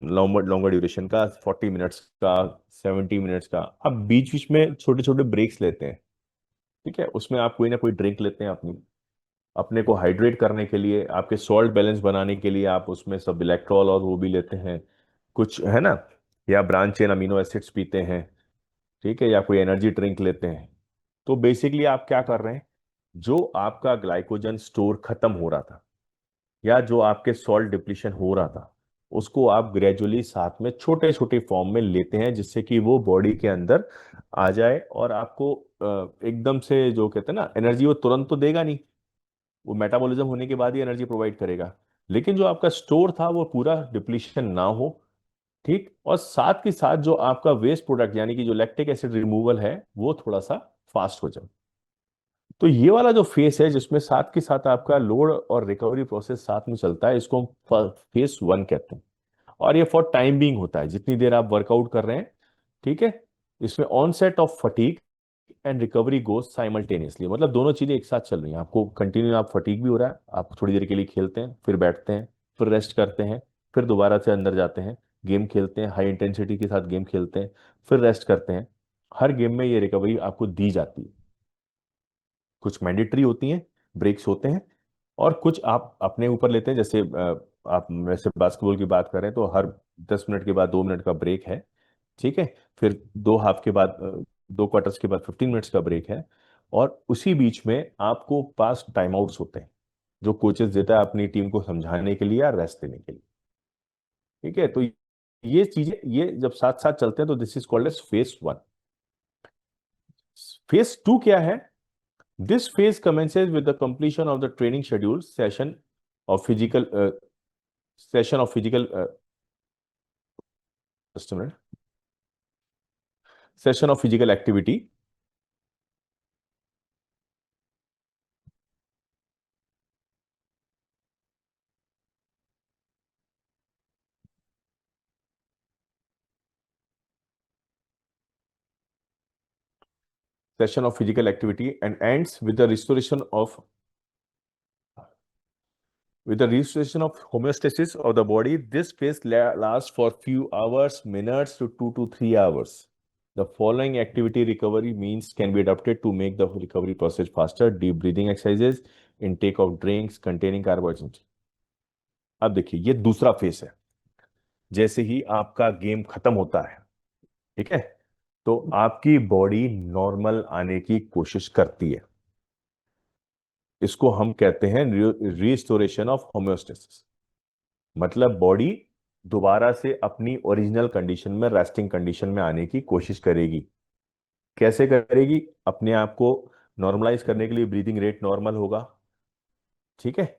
लॉन्गर लॉन्गर ड्यूरेशन का, 40 मिनट्स का, 70 मिनट्स का, आप बीच बीच में छोटे छोटे ब्रेक्स लेते हैं। ठीक है? उसमें आप कोई ना कोई ड्रिंक लेते हैं, अपनी अपने को हाइड्रेट करने के लिए, आपके सॉल्ट बैलेंस बनाने के लिए आप उसमें सब इलेक्ट्रॉल और वो भी लेते हैं कुछ, है ना? या ब्रांच चेन अमीनो एसिड्स पीते हैं। ठीक है? या कोई एनर्जी ड्रिंक लेते हैं। तो बेसिकली आप क्या कर रहे हैं? जो आपका ग्लाइकोजन स्टोर खत्म हो रहा था या जो आपके सॉल्ट डिप्लीशन हो रहा था, उसको आप ग्रेजुअली साथ में छोटे छोटे फॉर्म में लेते हैं, जिससे कि वो बॉडी के अंदर आ जाए और आपको एकदम से जो कहते हैं ना एनर्जी, वो तुरंत तो देगा नहीं, वो मेटाबॉलिज्म होने के बाद ही एनर्जी प्रोवाइड करेगा। लेकिन जो आपका स्टोर था वो पूरा डिप्लीशन ना हो। ठीक? और साथ के साथ जो आपका वेस्ट प्रोडक्ट यानी कि जो लैक्टिक एसिड रिमूवल है वो थोड़ा सा फास्ट हो जाए। तो ये वाला जो फेस है जिसमें साथ के साथ आपका लोड और रिकवरी प्रोसेस साथ में चलता है, इसको हम फेस 1 कहते हैं। और ये फॉर टाइम बीइंग होता है, जितनी देर आप वर्कआउट कर रहे हैं। ठीक है? इसमें onset of fatigue and recovery goes simultaneously, मतलब दोनों चीजें एक साथ चल रही हैं। आपको कंटिन्यू, आप फटीग भी हो रहा है, आप थोड़ी देर के लिए खेलते हैं, फिर बैठते हैं, फिर रेस्ट करते हैं, फिर दोबारा से अंदर जाते हैं, गेम खेलते हैं, हाई इंटेंसिटी के साथ गेम खेलते हैं, फिर रेस्ट करते हैं। हर गेम में ये रिकवरी आपको दी जाती है। कुछ मैंडेटरी होती हैं, ब्रेक्स होते हैं, और कुछ आप अपने ऊपर लेते हैं। जैसे आप वैसे बास्केटबॉल की बात करें तो हर 10 मिनट के बाद 2 मिनट का ब्रेक है। ठीक है। फिर दो हाफ के बाद 2 क्वार्टर्स के बाद 15 मिनट्स का ब्रेक है। और उसी बीच में आपको पास टाइम आउट्स होते हैं जो कोचेस देता है अपनी टीम को समझाने के लिए या रेस्ट देने के लिए। ठीक है। तो ये चीजें ये जब साथ साथ चलते हैं तो this is called as phase 1। Phase 2 क्या है? This phase commences with the completion of the training schedule of physical session of physical just a minute, session of physical activity. Session of physical activity and ends with the restoration of homeostasis of the body. This phase lasts for few hours, minutes to 2 to 3 hours. The following activity recovery means can be adapted to make the recovery process faster. Deep breathing exercises, intake of drinks containing carbohydrates. अब देखिए ये दूसरा face है। जैसे ही आपका game खत्म होता है, ठीक है, तो आपकी बॉडी नॉर्मल आने की कोशिश करती है। इसको हम कहते हैं रिस्टोरेशन ऑफ होम्योस्टेसिस। मतलब बॉडी दोबारा से अपनी ओरिजिनल कंडीशन में, रेस्टिंग कंडीशन में आने की कोशिश करेगी। कैसे करेगी? अपने आप को नॉर्मलाइज करने के लिए ब्रीदिंग रेट नॉर्मल होगा। ठीक है।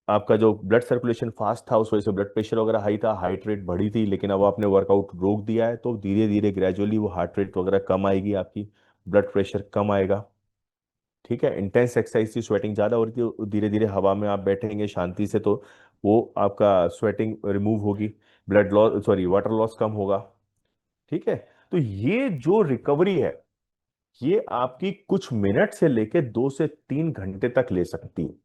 आपका जो ब्लड सर्कुलेशन फास्ट था उस वजह से ब्लड प्रेशर वगैरह हाई था, हार्ट रेट बढ़ी थी, लेकिन अब आपने वर्कआउट रोक दिया है तो धीरे धीरे ग्रेजुअली वो हार्ट रेट वगैरह कम आएगी, आपकी ब्लड प्रेशर कम आएगा। ठीक है। इंटेंस एक्सरसाइज से स्वेटिंग ज्यादा हो रही थी, धीरे धीरे हवा में आप बैठेंगे शांति से तो वो आपका स्वेटिंग रिमूव होगी, blood loss sorry water loss कम होगा। ठीक है। तो ये जो रिकवरी है ये आपकी कुछ मिनट से लेके 2 से 3 घंटे तक ले सकती है।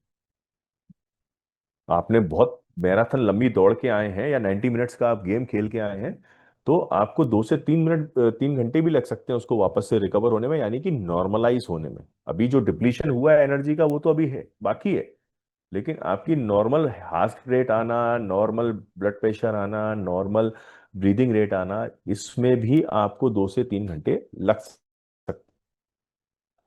आपने बहुत मैराथन लंबी दौड़ के आए हैं या 90 मिनट्स का आप गेम खेल के आए हैं तो आपको 2 से 3 मिनट 3 घंटे भी लग सकते हैं उसको वापस से रिकवर होने में, यानी कि नॉर्मलाइज होने में। अभी जो डिप्लीशन हुआ है एनर्जी का वो तो अभी है, बाकी है। लेकिन आपकी नॉर्मल हार्ट रेट आना, नॉर्मल ब्लड प्रेशर आना, नॉर्मल ब्रीदिंग रेट आना, इसमें भी आपको 2 से 3 घंटे लग सकते।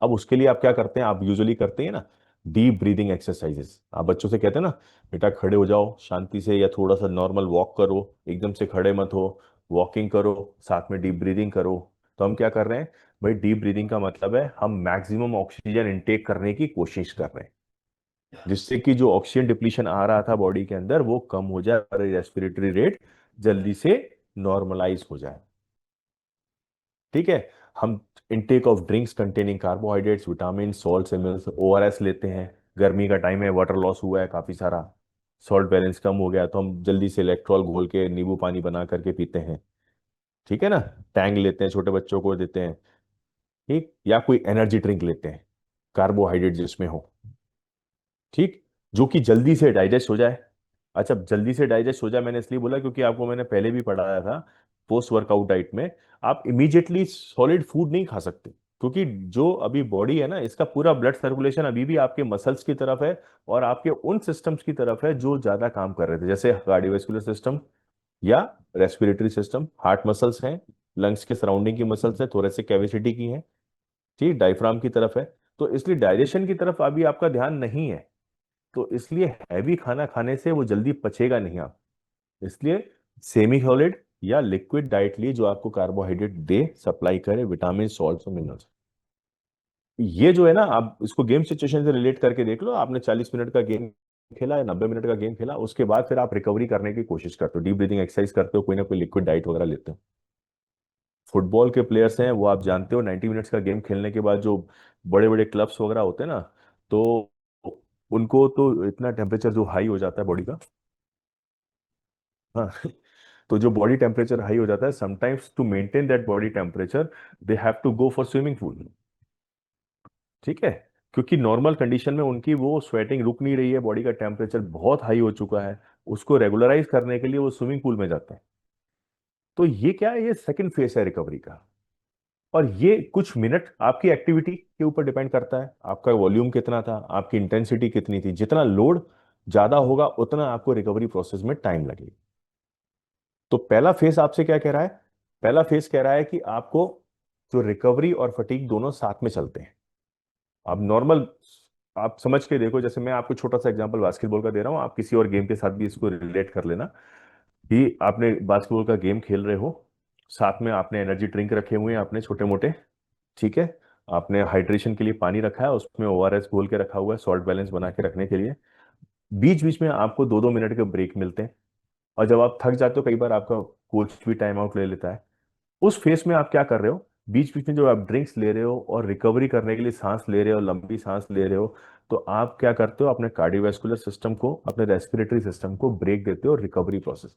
अब उसके लिए आप क्या करते हैं? आप यूजुअली करते हैं ना डीप ब्रीदिंग एक्सरसाइजेस। आप बच्चों से कहते हैं ना बेटा खड़े हो जाओ शांति से, या थोड़ा सा नॉर्मल वॉक करो, एकदम से खड़े मत हो, वॉकिंग करो, साथ में डीप ब्रीदिंग करो। तो हम क्या कर रहे हैं भाई? डीप ब्रीदिंग का मतलब है हम मैक्सिमम ऑक्सीजन इनटेक करने की कोशिश कर रहे हैं, जिससे कि जो ऑक्सीजन डिप्लीशन आ रहा था बॉडी के अंदर वो कम हो जाए और रेस्पिरेटरी रेट जल्दी से नॉर्मलाइज हो जाए। ठीक है। हम intake of drinks containing carbohydrates, vitamin, salts and minerals, ORS लेते हैं। गर्मी का टाइम है, वाटर लॉस हुआ है काफी सारा, सॉल्ट बैलेंस कम हो गया, तो हम जल्दी से इलेक्ट्रॉल घोल के नींबू पानी बना करके पीते हैं। ठीक है ना। टैंग लेते हैं, छोटे बच्चों को देते हैं। ठीक। या कोई एनर्जी ड्रिंक लेते हैं कार्बोहाइड्रेट जिसमें हो। ठीक। जो कि जल्दी से डाइजेस्ट हो जाए। अच्छा, जल्दी से डाइजेस्ट हो जाए मैंने इसलिए बोला क्योंकि आपको मैंने पहले भी पढ़ाया था पोस्ट वर्कआउट डाइट में आप इमीडिएटली सॉलिड फूड नहीं खा सकते, क्योंकि जो अभी बॉडी है ना इसका पूरा ब्लड सर्कुलेशन अभी भी आपके मसल्स की तरफ है और आपके उन सिस्टम्स की तरफ है जो ज्यादा काम कर रहे थे, जैसे कार्डियोवैस्कुलर सिस्टम या रेस्पिरेटरी सिस्टम, हार्ट मसल्स हैं, लंग्स के सराउंडिंग की मसल्स है, थोरेसिक कैविसिटी की है, ठीक, डायफ्राम की तरफ है। तो इसलिए डाइजेशन की तरफ अभी आपका ध्यान नहीं है, तो इसलिए हैवी खाना खाने से वो जल्दी पचेगा नहीं आप। इसलिए सेमी सॉलिड या लिक्विड डाइट लिए जो आपको कार्बोहाइड्रेट दे, सप्लाई करे, विटामिन, सॉल्ट्स और मिनरल्स। ये जो है ना आप इसको गेम सिचुएशन से रिलेट करके देख लो। आपने 40 मिनट का गेम खेला या 90 मिनट का गेम खेला, उसके बाद फिर आप रिकवरी करने की कोशिश करते हो, डीप ब्रीदिंग एक्सरसाइज करते हो, कोई ना कोई लिक्विड डाइट वगैरह लेते हो। फुटबॉल के प्लेयर्स हैं वो आप जानते हो 90 मिनट्स का गेम खेलने के बाद जो बड़े बड़े क्लब्स वगैरह होते हैं ना, तो उनको तो इतना टेम्परेचर जो हाई हो जाता है बॉडी का। हाँ। तो जो बॉडी टेम्परेचर हाई हो जाता है, sometimes to maintain that body temperature they have to go for swimming pool. ठीक है। क्योंकि नॉर्मल कंडीशन में उनकी वो स्वेटिंग रुक नहीं रही है, बॉडी का टेम्परेचर बहुत हाई हो चुका है, उसको रेगुलराइज करने के लिए वो स्विमिंग पूल में जाते हैं। तो ये क्या है? ये सेकंड फेज है रिकवरी का। और ये कुछ मिनट आपकी एक्टिविटी के ऊपर डिपेंड करता है, आपका वॉल्यूम कितना था, आपकी इंटेंसिटी कितनी थी। जितना लोड ज्यादा होगा उतना आपको रिकवरी प्रोसेस में टाइम लगेगा। तो पहला फेस आपसे क्या कह रहा है? पहला फेस कह रहा है कि आपको जो रिकवरी और फटीग दोनों साथ में चलते हैं। अब नॉर्मल आप समझ के देखो, जैसे मैं आपको छोटा सा एग्जांपल बास्केटबॉल का दे रहा हूँ, आप किसी और गेम के साथ भी इसको रिलेट कर लेना कि आपने बास्केटबॉल का गेम खेल रहे हो, साथ में आपने एनर्जी ड्रिंक रखे हुए हैं अपने छोटे मोटे, ठीक है, आपने हाइड्रेशन के लिए पानी रखा है, उसमें ओआरएस घोल के रखा हुआ है सॉल्ट बैलेंस बना के रखने के लिए। बीच बीच में आपको 2-2 मिनट के ब्रेक मिलते हैं, और जब आप थक जाते हो कई बार आपका कोच भी टाइम आउट ले लेता है। उस फेस में आप क्या कर रहे हो? बीच बीच में जो आप ड्रिंक्स ले रहे हो और रिकवरी करने के लिए सांस ले रहे हो, लंबी सांस ले रहे हो, तो आप क्या करते हो? अपने कार्डियोवैस्कुलर सिस्टम को, अपने रेस्पिरेटरी सिस्टम को ब्रेक देते हो रिकवरी प्रोसेस।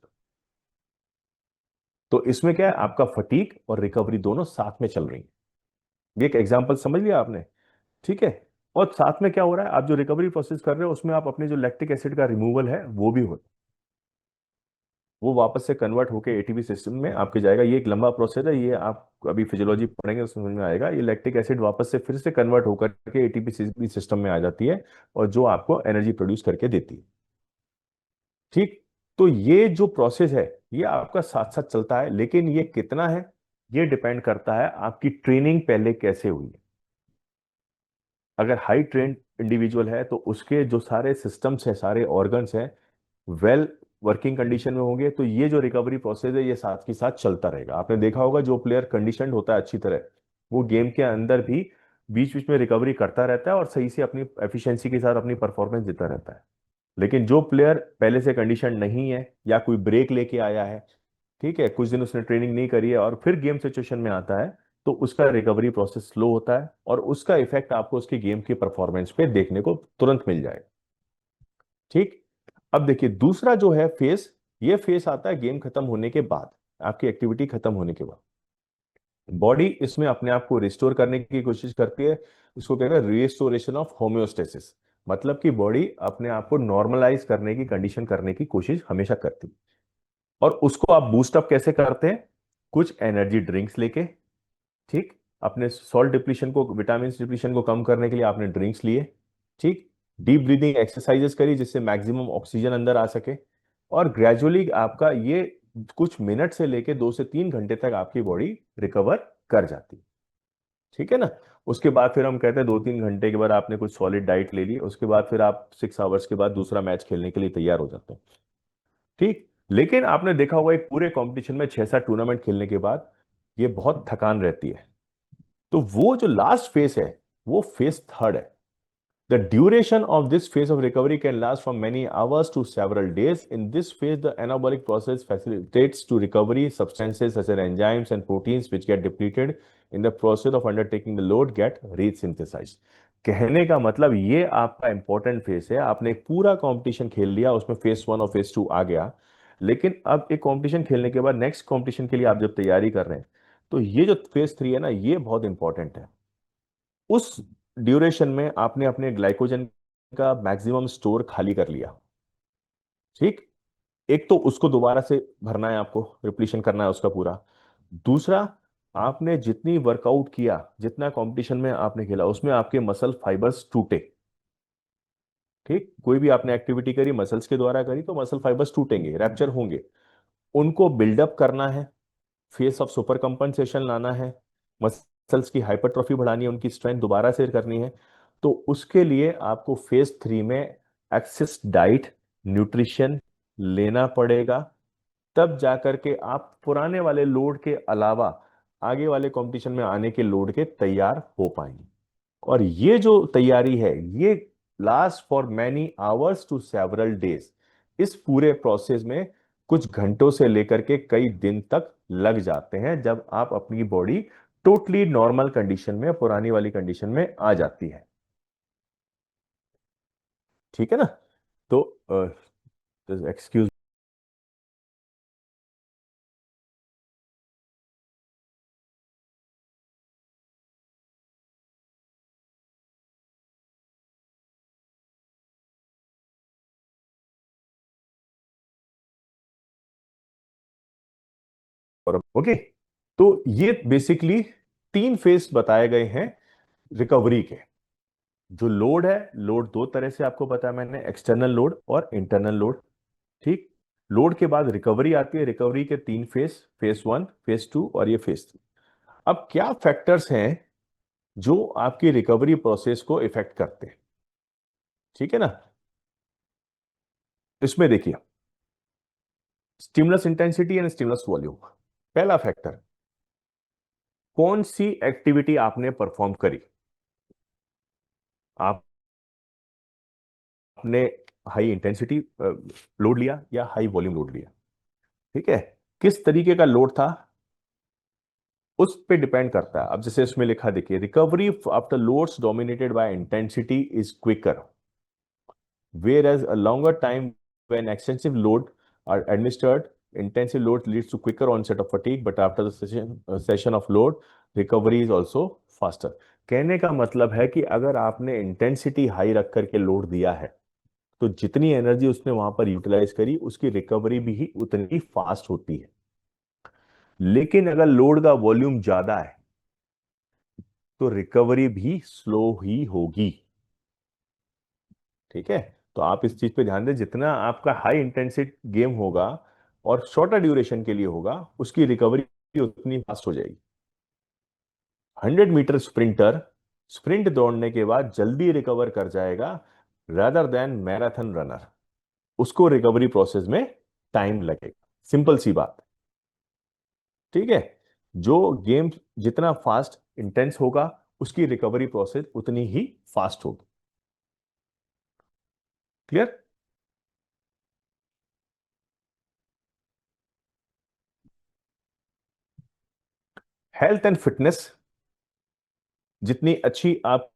तो इसमें क्या है, आपका फटीक और रिकवरी दोनों साथ में चल रही है। ये एक एग्जांपल समझ लिया आपने? ठीक है। और साथ में क्या हो रहा है, आप जो रिकवरी प्रोसेस कर रहे हो उसमें आप अपने जो लैक्टिक एसिड का रिमूवल है वो भी हो, वो वापस से कन्वर्ट होकर एटीपी सिस्टम में आपके जाएगा। ये एक लंबा प्रोसेस है, ये आप अभी फिजियोलॉजी पढ़ेंगे उसमें समझ में आएगा। ये लैक्टिक एसिड वापस से फिर से कन्वर्ट होकर के एटीपी सिस्टम में आ जाती है, और जो आपको एनर्जी प्रोड्यूस करके देती है। ठीक। तो ये जो प्रोसेस है ये आपका साथ साथ चलता है, लेकिन ये कितना है ये डिपेंड करता है आपकी ट्रेनिंग पहले कैसे हुई है। अगर हाई ट्रेंड इंडिविजुअल है तो उसके जो सारे सिस्टम्स हैं, सारे ऑर्गन्स हैं, वेल वर्किंग कंडीशन में होंगे, तो ये जो रिकवरी प्रोसेस है ये साथ के साथ चलता रहेगा। आपने देखा होगा जो प्लेयर कंडीशनड होता है अच्छी तरह, वो गेम के अंदर भी बीच बीच में रिकवरी करता रहता है और सही से अपनी एफिशिएंसी के साथ अपनी परफॉर्मेंस देता रहता है। लेकिन जो प्लेयर पहले से कंडीशन नहीं है या कोई ब्रेक लेके आया है, ठीक है, कुछ दिन उसने ट्रेनिंग नहीं करी है और फिर गेम सिचुएशन में आता है, तो उसका रिकवरी प्रोसेस स्लो होता है और उसका इफेक्ट आपको उसकी गेम की परफॉर्मेंस पे देखने को तुरंत मिल जाएगा। ठीक। अब देखिए दूसरा जो है फेस, ये फेस आता है गेम खत्म होने के बाद, आपकी एक्टिविटी खत्म होने के बाद। बॉडी इसमें अपने आप को रिस्टोर करने की कोशिश करती है। इसको कहते हैं रिस्टोरेशन ऑफ होम्योस्टेसिस। मतलब कि बॉडी अपने आप को नॉर्मलाइज करने की, कंडीशन करने की कोशिश हमेशा करती है। और उसको आप बूस्ट अप कैसे करते हैं? कुछ एनर्जी ड्रिंक्स लेके, ठीक, अपने सॉल्ट डिप्लीशन को, विटामिन डिप्लीशन को कम करने के लिए आपने ड्रिंक्स लिए, ठीक, डीप ब्रीदिंग एक्सरसाइजेस करी जिससे मैक्सिमम ऑक्सीजन अंदर आ सके, और ग्रेजुअली आपका ये कुछ मिनट से लेके 2 से 3 घंटे तक आपकी बॉडी रिकवर कर जाती है। ठीक है ना? उसके बाद फिर हम कहते हैं 2-3 घंटे के बाद आपने कुछ सॉलिड डाइट ले ली, उसके बाद फिर आप 6 आवर्स के बाद दूसरा मैच खेलने के लिए तैयार हो जाते हैं। ठीक। लेकिन आपने देखा होगा एक पूरे कंपटीशन में 6-7 टूर्नामेंट खेलने के बाद ये बहुत थकान रहती है। तो वो जो लास्ट फेस है वो फेस थर्ड है। The duration of this phase of recovery can last from many hours to several days. In this phase, the anabolic process facilitates to recovery. Substances such as enzymes and proteins which get depleted in the process of undertaking the load get resynthesized. कहने का मतलब ये आपका important face है। आपने एक पूरा competition खेल लिया, उसमें फेस वन और फेस टू आ गया, लेकिन अब एक कंपटीशन खेलने के बाद नेक्स्ट कंपटीशन के लिए आप जब तैयारी कर रहे हैं, तो ये जो फेस थ्री है ना, ये बहुत इंपॉर्टेंट है। उस ड्यूरेशन में आपने अपने ग्लाइकोजन का मैक्सिमम स्टोर खाली कर लिया। ठीक। एक तो उसको दोबारा से भरना है, आपको रिप्लेशन करना है उसका पूरा। दूसरा, आपने जितनी वर्कआउट किया, जितना कंपटीशन में आपने खेला, उसमें आपके मसल फाइबर्स टूटे। ठीक। कोई भी आपने एक्टिविटी करी मसल्स के द्वारा करी, तो मसल फाइबर्स टूटेंगे, रैप्चर होंगे। उनको बिल्डअप करना है, फेस ऑफ सुपर कंपनसेशन लाना है, मसल्स की हाइपरट्रॉफी बढ़ानी है, उनकी स्ट्रेंथ दोबारा से करनी है। तो उसके लिए आपको फेज थ्री में एक्सेस डाइट, न्यूट्रिशन लेना पड़ेगा। तब जाकर के आप पुराने वाले लोड के अलावा आगे वाले कंपटीशन में आने के लोड के तैयार हो पाएंगे। और ये जो तैयारी है ये last for many hours to several days. इस पूरे प्रोसेस में कुछ घंटों से लेकर के कई दिन तक लग जाते हैं, जब आप अपनी बॉडी टोटली नॉर्मल कंडीशन में, पुरानी वाली कंडीशन में आ जाती है। ठीक है ना? तो एक्सक्यूज, ओके। तो ये बेसिकली तीन फेस बताए गए हैं रिकवरी के। जो लोड है, लोड दो तरह से आपको पता है मैंने, एक्सटर्नल लोड और इंटरनल लोड। ठीक। लोड के बाद रिकवरी आती है, रिकवरी के तीन phase, phase one, phase two और ये फेस थ्री। अब क्या फैक्टर्स हैं जो आपकी रिकवरी प्रोसेस को इफेक्ट करते हैं? ठीक है ना। इसमें देखिए, stimulus intensity and stimulus volume. पहला फैक्टर, कौन सी एक्टिविटी आपने परफॉर्म करी। आपने हाई इंटेंसिटी लोड लिया या हाई वॉल्यूम लोड लिया। ठीक है। किस तरीके का लोड था, उस पे डिपेंड करता है। अब जैसे इसमें लिखा देखिए, recovery after loads dominated by intensity is quicker, whereas a longer time when extensive load are administered, intensive load leads to quicker onset of fatigue, but after the session of load, recovery is also faster. कहने का मतलब है कि अगर आपने intensity high रख करके load दिया है, तो जितनी एनर्जी उसने वहां पर यूटिलाइज करी, उसकी रिकवरी भी ही उतनी फास्ट होती है। लेकिन अगर लोड का वॉल्यूम ज्यादा है, तो रिकवरी भी स्लो ही होगी। ठीक है। तो आप इस चीज पे ध्यान दें, जितना आपका हाई इंटेंसिटी गेम होगा और शॉर्टर ड्यूरेशन के लिए होगा, उसकी रिकवरी उतनी फास्ट हो जाएगी। 100 मीटर स्प्रिंटर स्प्रिंट दौड़ने के बाद जल्दी रिकवर कर जाएगा, रादर देन मैराथन रनर। उसको रिकवरी प्रोसेस में टाइम लगेगा। सिंपल सी बात। ठीक है। जो गेम जितना फास्ट इंटेंस होगा, उसकी रिकवरी प्रोसेस उतनी ही फास्ट होगी। क्लियर। हेल्थ एंड फिटनेस, जितनी अच्छी आप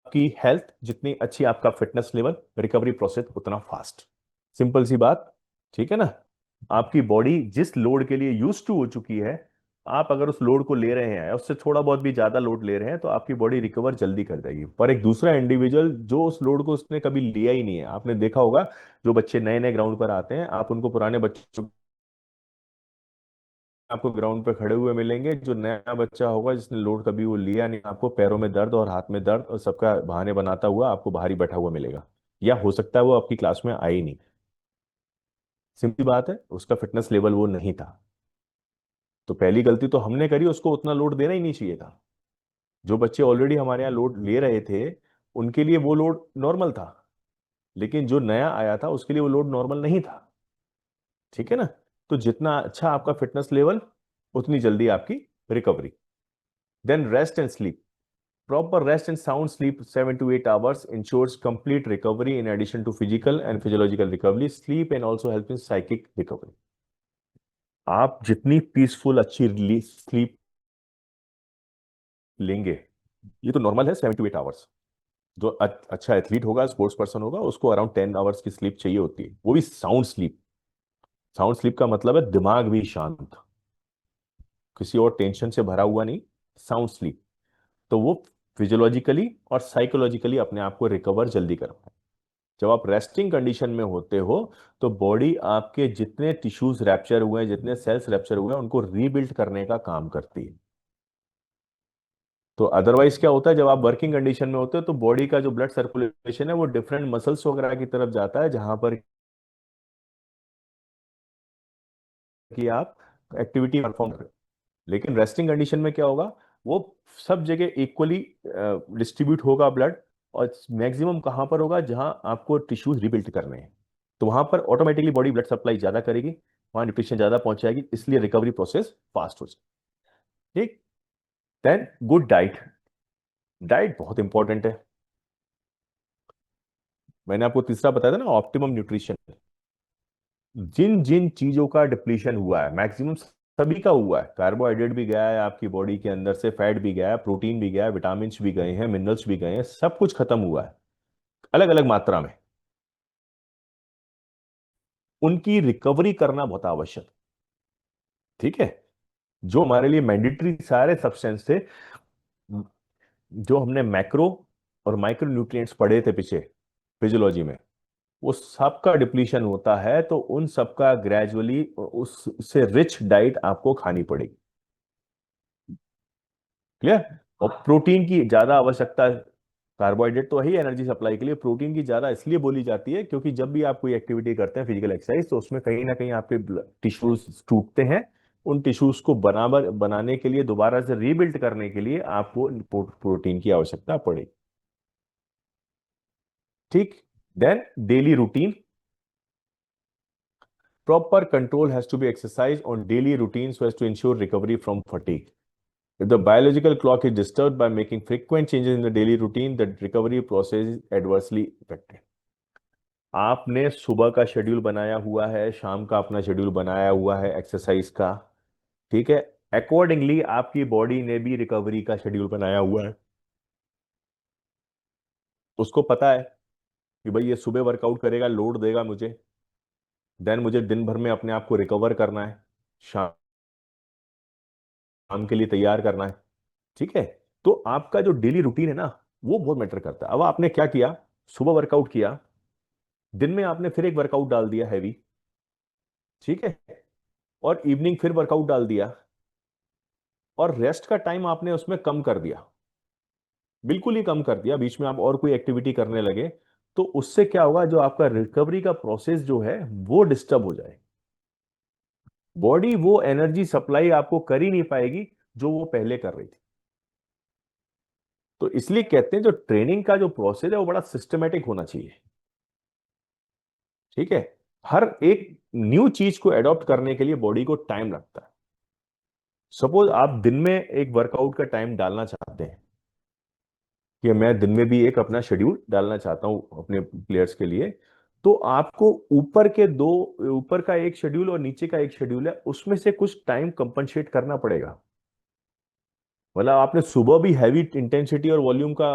आपकी हेल्थ, जितनी अच्छी आपका फिटनेस लेवल, रिकवरी प्रोसेस उतना फास्ट। सिंपल सी बात। ठीक है ना। आपकी बॉडी जिस लोड के लिए यूज टू हो चुकी है, आप अगर उस लोड को ले रहे हैं, उससे थोड़ा बहुत भी ज्यादा लोड ले रहे हैं, तो आपकी बॉडी रिकवर जल्दी कर देगी। पर एक दूसरा इंडिविजुअल जो उस लोड को उसने कभी लिया ही नहीं है, आपने देखा होगा, जो बच्चे नए नए ग्राउंड पर आते हैं, आप उनको पुराने बच्चों आपको ग्राउंड पे खड़े हुए मिलेंगे। जो नया बच्चा होगा जिसने लोड कभी वो लिया नहीं, आपको पैरों में दर्द और हाथ में दर्द और सबका बहाने बनाता हुआ आपको बाहर ही बैठा हुआ मिलेगा। या हो सकता है वो आपकी क्लास में आए ही नहीं। सिंपली बात है, उसका फिटनेस लेवल वो नहीं था। तो पहली गलती तो हमने करी, उसको उतना लोड देना ही नहीं चाहिए था। जो बच्चे ऑलरेडी हमारे यहाँ लोड ले रहे थे, उनके लिए वो लोड नॉर्मल था। लेकिन जो नया आया था, उसके लिए वो लोड नॉर्मल नहीं था। ठीक है ना। तो जितना अच्छा आपका फिटनेस लेवल, उतनी जल्दी आपकी recovery. Then rest and sleep. Proper rest and sound sleep, 7 to 8 hours, ensures complete recovery in addition to physical and physiological recovery. Sleep and also help in psychic recovery. आप जितनी peaceful अच्छी sleep लेंगे, ये तो normal है 7 to 8 hours. जो अच्छा athlete होगा, स्पोर्ट्स पर्सन होगा, उसको अराउंड 10 आवर्स की स्लीप चाहिए होती है, वो भी साउंड स्लीप। साउंड स्लीप का मतलब है दिमाग भी शांत, किसी और टेंशन से भरा हुआ नहीं। Sound sleep. तो वो फिजियोलॉजिकली और साइकोलॉजिकली अपने आप को रिकवर जल्दी कर। जब आप रेस्टिंग कंडीशन में होते हो, तो बॉडी आपके जितने टिश्यूज रैप्चर हुए हैं, जितने सेल्स रैप्चर हुए हैं, उनको रीबिल्ड करने का काम करती है। तो अदरवाइज क्या होता है, जब आप वर्किंग कंडीशन में होते हो, तो बॉडी का जो ब्लड सर्कुलेशन है वो डिफरेंट मसल्स वगैरह की तरफ जाता है, जहां पर कि आप एक्टिविटी परफॉर्म करें। लेकिन रेस्टिंग कंडीशन में क्या होगा, वो सब जगह इक्वली डिस्ट्रीब्यूट होगा ब्लड। और मैक्सिमम कहां पर होगा, जहां आपको टिश्यूज रिबिल्ड करने हैं। तो वहां पर ऑटोमेटिकली बॉडी ब्लड सप्लाई ज्यादा करेगी, वहां न्यूट्रिशन ज्यादा पहुंचाएगी, इसलिए रिकवरी प्रोसेस फास्ट हो जाए। ठीक। Then good diet. डाइट बहुत इंपॉर्टेंट है। मैंने आपको तीसरा बताया था ना, ऑप्टिमम न्यूट्रिशन। जिन जिन चीजों का डिप्लीशन हुआ है, मैक्सिमम सभी का हुआ है, कार्बोहाइड्रेट भी गया है आपकी बॉडी के अंदर से, फैट भी गया है, प्रोटीन भी गया है, विटामिन भी गए हैं, मिनरल्स भी गए हैं, सब कुछ खत्म हुआ है अलग अलग मात्रा में। उनकी रिकवरी करना बहुत आवश्यक है। ठीक है। जो हमारे लिए मैंडेटरी सारे सब्सटेंस थे, जो हमने मैक्रो और माइक्रो न्यूट्रिएंट्स पढ़े थे पीछे फिजियोलॉजी में, वो सबका डिप्लीशन होता है। तो उन सबका ग्रेजुअली उससे रिच डाइट आपको खानी पड़ेगी। क्लियर। और प्रोटीन की ज्यादा आवश्यकता, कार्बोहाइड्रेट तो है ही एनर्जी सप्लाई के लिए, प्रोटीन की ज्यादा इसलिए बोली जाती है क्योंकि जब भी आप कोई एक्टिविटी करते हैं फिजिकल एक्सरसाइज, तो उसमें कहीं ना कहीं आपके टिश्यूज टूटते हैं। उन टिश्यूज को बराबर बनाने के लिए, दोबारा से रीबिल्ड करने के लिए आपको प्रोटीन की आवश्यकता पड़ेगी। ठीक। Then daily routine, proper control has to be exercised on daily routines so as to ensure recovery from fatigue. If the biological clock is disturbed by making frequent changes in the daily routine, the recovery process is adversely affected. आपने सुबह का schedule बनाया हुआ है, शाम का अपना schedule बनाया हुआ है एक्सरसाइज का, ठीक है। अकॉर्डिंगली आपकी बॉडी ने भी रिकवरी का शेड्यूल बनाया हुआ है। उसको पता है कि भाई ये सुबह वर्कआउट करेगा, लोड देगा मुझे, देन मुझे दिन भर में अपने आप को रिकवर करना है, शाम के लिए तैयार करना है। ठीक है। तो आपका जो डेली रूटीन है ना, वो बहुत मैटर करता है। अब आपने क्या किया, सुबह वर्कआउट किया, दिन में आपने फिर एक वर्कआउट डाल दिया हैवी, ठीक है, और इवनिंग फिर वर्कआउट डाल दिया, और रेस्ट का टाइम आपने उसमें कम कर दिया, बिल्कुल ही कम कर दिया, बीच में आप और कोई एक्टिविटी करने लगे, तो उससे क्या होगा, जो आपका रिकवरी का प्रोसेस जो है वो डिस्टर्ब हो जाए। बॉडी वो एनर्जी सप्लाई आपको कर ही नहीं पाएगी जो वो पहले कर रही थी। तो इसलिए कहते हैं जो ट्रेनिंग का जो प्रोसेस है वो बड़ा सिस्टमेटिक होना चाहिए। ठीक है। हर एक न्यू चीज को एडॉप्ट करने के लिए बॉडी को टाइम लगता है। सपोज आप दिन में एक वर्कआउट का टाइम डालना चाहते हैं, कि मैं दिन में भी एक अपना शेड्यूल डालना चाहता हूं अपने प्लेयर्स के लिए, तो आपको ऊपर के दो, ऊपर का एक शेड्यूल और नीचे का एक शेड्यूल है, उसमें से कुछ टाइम कंपनसेट करना पड़ेगा। मतलब आपने सुबह भी हैवी इंटेंसिटी और वॉल्यूम का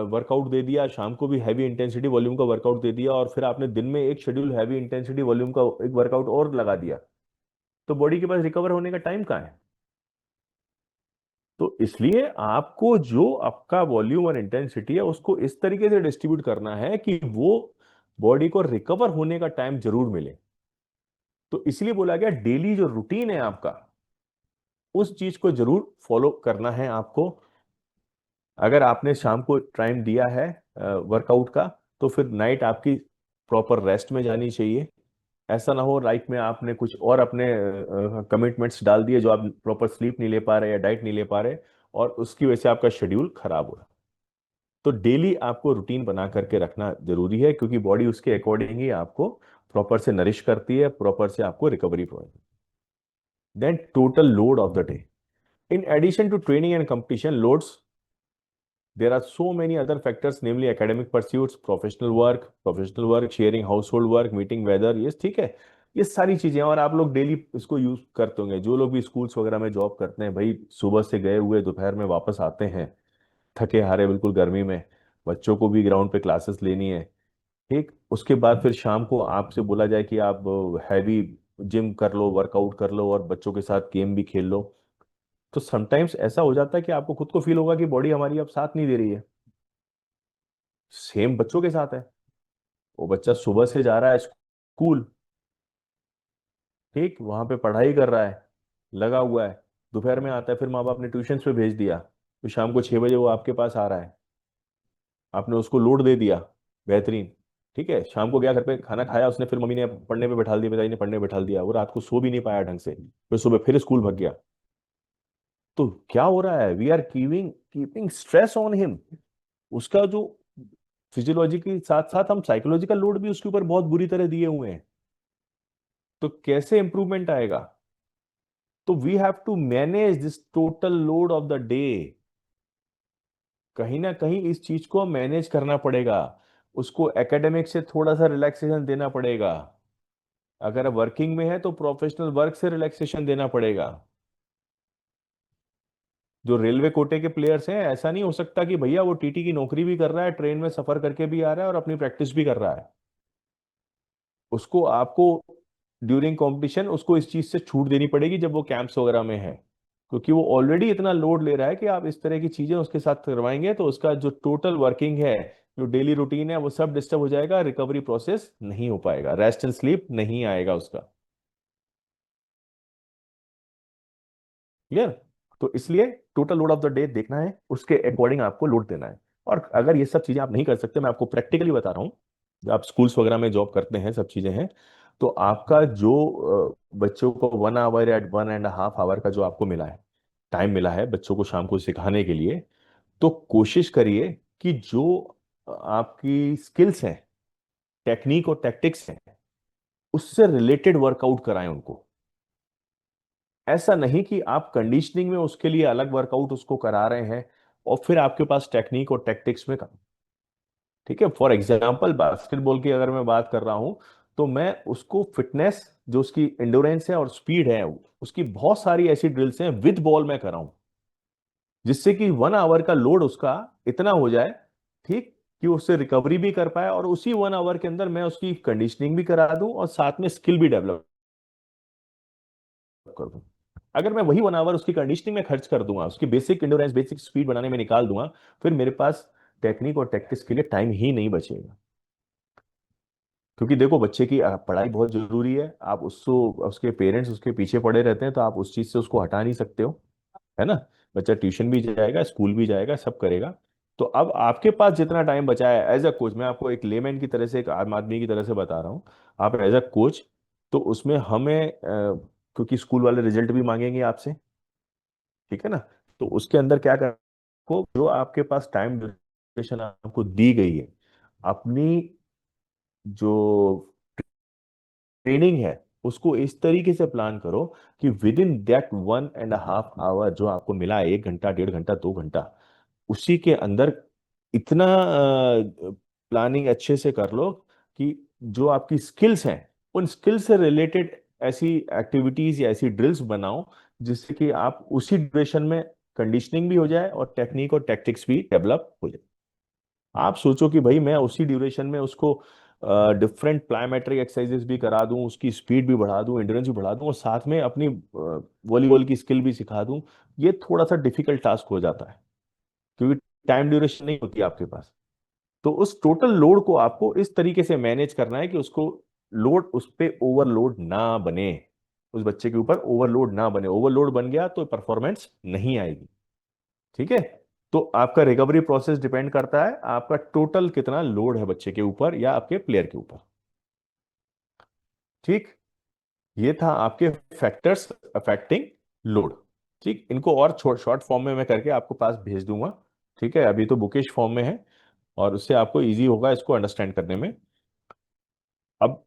वर्कआउट दे दिया, शाम को भी हैवी इंटेंसिटी वॉल्यूम का वर्कआउट दे दिया, और फिर आपने दिन में एक शेड्यूल हैवी इंटेंसिटी वॉल्यूम का एक वर्कआउट और लगा दिया, तो बॉडी के पास रिकवर होने का टाइम कहाँ है। तो इसलिए आपको जो आपका वॉल्यूम और इंटेंसिटी है उसको इस तरीके से डिस्ट्रीब्यूट करना है कि वो बॉडी को रिकवर होने का टाइम जरूर मिले। तो इसलिए बोला गया डेली जो रूटीन है आपका, उस चीज को जरूर फॉलो करना है आपको। अगर आपने शाम को टाइम दिया है वर्कआउट का, तो फिर नाइट आपकी प्रॉपर रेस्ट में जानी चाहिए। ऐसा ना हो लाइफ में आपने कुछ और अपने कमिटमेंट्स डाल दिए जो आप प्रॉपर स्लीप नहीं ले पा रहे या डाइट नहीं ले पा रहे, और उसकी वजह से आपका शेड्यूल खराब हो रहा है। तो डेली आपको रूटीन बना करके रखना जरूरी है, क्योंकि बॉडी उसके अकॉर्डिंग ही आपको प्रॉपर से नरिश करती है, प्रॉपर से आपको recovery provide. Then total load of the day, in addition to training and competition loads, there are so many other factors, namely academic pursuits, professional work, sharing household work, meeting weather, ये ठीक है। ये सारी चीजें, और आप लोग daily इसको यूज करते होंगे, जो लोग भी स्कूल्स वगैरह में जॉब करते हैं भाई, सुबह से गए हुए दोपहर में वापस आते हैं थके हारे बिल्कुल गर्मी में, बच्चों को भी ग्राउंड पे क्लासेस लेनी है, ठीक, उसके बाद फिर शाम को आपसे बोला जाए कि आप हैवी जिम कर लो, वर्कआउट कर लो, और बच्चों के साथ गेम भी खेल लो, तो समटाइम्स ऐसा हो जाता है कि आपको खुद को फील होगा कि बॉडी हमारी अब साथ नहीं दे रही है। सेम बच्चों के साथ है, वो बच्चा सुबह से जा रहा है स्कूल, ठीक, वहां पे पढ़ाई कर रहा है, लगा हुआ है, दोपहर में आता है, फिर माँ बाप ने ट्यूशन पे भेज दिया, फिर शाम को 6 बजे वो आपके पास आ रहा है, आपने उसको लोड दे दिया, बेहतरीन, ठीक है, शाम को गया घर पे खाना खाया उसने, फिर मम्मी ने पढ़ने पे बैठा दिया, पिताजी ने पढ़ने पे बैठा दिया, वो रात को सो भी नहीं पाया ढंग से, फिर सुबह फिर स्कूल भाग गया। तो क्या हो रहा है, we are keeping keeping stress on him. उसका जो फिजियोलॉजी के साथ साथ हम साइकोलॉजिकल लोड भी उसके ऊपर बहुत बुरी तरह दिए हुए हैं। तो कैसे इंप्रूवमेंट आएगा। तो we have to manage this total load of the day, कहीं ना कहीं इस चीज को मैनेज करना पड़ेगा। उसको एकेडमिक से थोड़ा सा रिलैक्सेशन देना पड़ेगा, अगर वर्किंग में है तो प्रोफेशनल वर्क से रिलैक्सेशन देना पड़ेगा। जो रेलवे कोटे के प्लेयर्स हैं, ऐसा नहीं हो सकता कि भैया वो टीटी की नौकरी भी कर रहा है, ट्रेन में सफर करके भी आ रहा है और अपनी प्रैक्टिस भी कर रहा है। उसको आपको ड्यूरिंग कंपटीशन उसको इस चीज से छूट देनी पड़ेगी जब वो कैंप्स वगैरह में है, क्योंकि वो ऑलरेडी इतना लोड ले रहा है कि आप इस तरह की चीजें उसके साथ करवाएंगे तो उसका जो टोटल वर्किंग है, जो डेली रूटीन है, वो सब डिस्टर्ब हो जाएगा, रिकवरी प्रोसेस नहीं हो पाएगा, रेस्ट एंड स्लीप नहीं आएगा उसका। क्लियर। तो इसलिए total load of the day देखना है, उसके अकॉर्डिंग आपको लोड देना है। और अगर ये सब चीजें आप नहीं कर सकते, मैं आपको प्रैक्टिकली बता रहा हूँ, जब आप स्कूल्स वगैरह में जॉब करते हैं, सब चीजें हैं, तो आपका जो बच्चों को 1 आवर या 1.5 आवर का जो आपको मिला है, टाइम मिला है बच्चों को शाम को सिखाने के लिए, तो कोशिश करिए कि जो आपकी स्किल्स हैं, टेक्निक और टैक्टिक्स हैं, उससे रिलेटेड वर्कआउट कराएं उनको। ऐसा नहीं कि आप कंडीशनिंग में उसके लिए अलग वर्कआउट उसको करा रहे हैं और फिर आपके पास टेक्निक और टैक्टिक्स में कम। ठीक है, फॉर एग्जांपल बास्केटबॉल की अगर मैं बात कर रहा हूं, तो मैं उसको फिटनेस, जो उसकी एंडोरेंस है और स्पीड है, उसकी बहुत सारी ऐसी ड्रिल्स हैं विद बॉल में कराऊं, जिससे कि 1 आवर का लोड उसका इतना हो जाए, ठीक, कि उससे रिकवरी भी कर पाए, और उसी 1 आवर के अंदर मैं उसकी कंडीशनिंग भी करा दूं और साथ में स्किल भी डेवलप कर दूं। अगर मैं वही 1 आवर उसकी कंडीशनिंग में खर्च कर दूंगा, उसकी बेसिक इंडोरेंस, बेसिक स्पीड बनाने में निकाल दूंगा, फिर मेरे पास टेक्निक और टैक्टिक्स के लिए टाइम ही नहीं बचेगा। क्योंकि देखो, बच्चे की पढ़ाई बहुत जरूरी है, आप उसको, उसके पेरेंट्स उसके पीछे पड़े रहते हैं, तो आप उस चीज से उसको हटा नहीं सकते हो, है ना। बच्चा ट्यूशन भी जाएगा, स्कूल भी जाएगा, सब करेगा। तो अब आपके पास जितना टाइम बचा है एज अ कोच, मैं आपको एक लेमैन की तरह से, एक आम आदमी की तरह से बता रहा हूँ, आप एज अ कोच, तो उसमें हमें क्योंकि स्कूल वाले रिजल्ट भी मांगेंगे आपसे, ठीक है ना, तो उसके अंदर क्या कर को, जो आपके पास टाइम ड्यूरेशन आपको दी गई है, अपनी जो ट्रेनिंग है, उसको इस तरीके से प्लान करो कि विद इन दैट 1.5 आवर जो आपको मिला है, 1 घंटा, 1.5 घंटा, 2 घंटा, उसी के अंदर इतना प्लानिंग अच्छे से कर लो कि जो आपकी स्किल्स हैं, उन स्किल्स से रिलेटेड ऐसी एक्टिविटीज या ऐसी ड्रिल्स बनाओ, जिससे कि आप उसी ड्यूरेशन में कंडीशनिंग भी हो जाए और टेक्निक और टैक्टिक्स भी डेवलप हो जाए। आप सोचो कि भाई मैं उसी ड्यूरेशन में उसको डिफरेंट प्लायोमेट्रिक एक्सरसाइजेस भी करा दूं, उसकी स्पीड भी बढ़ा दूं, एंड्योरेंस भी बढ़ा दूं, और साथ में अपनी वॉलीबॉल की स्किल भी सिखा दूं, ये थोड़ा सा डिफिकल्ट टास्क हो जाता है, क्योंकि टाइम ड्यूरेशन नहीं होती आपके पास। तो उस टोटल लोड को आपको इस तरीके से मैनेज करना है कि उसको लोड, उस पे ओवरलोड ना बने, उस बच्चे के ऊपर ओवरलोड ना बने। ओवरलोड बन गया तो परफॉर्मेंस नहीं आएगी। ठीक है, तो आपका रिकवरी प्रोसेस डिपेंड करता है आपका टोटल कितना लोड है बच्चे के ऊपर या आपके प्लेयर के ऊपर। ठीक, ये था आपके फैक्टर्स अफेक्टिंग लोड। ठीक, इनको और शॉर्ट फॉर्म में मैं करके आपको पास भेज दूंगा। ठीक है, अभी तो बुकिश फॉर्म में है, और उससे आपको इजी होगा इसको अंडरस्टैंड करने में। अब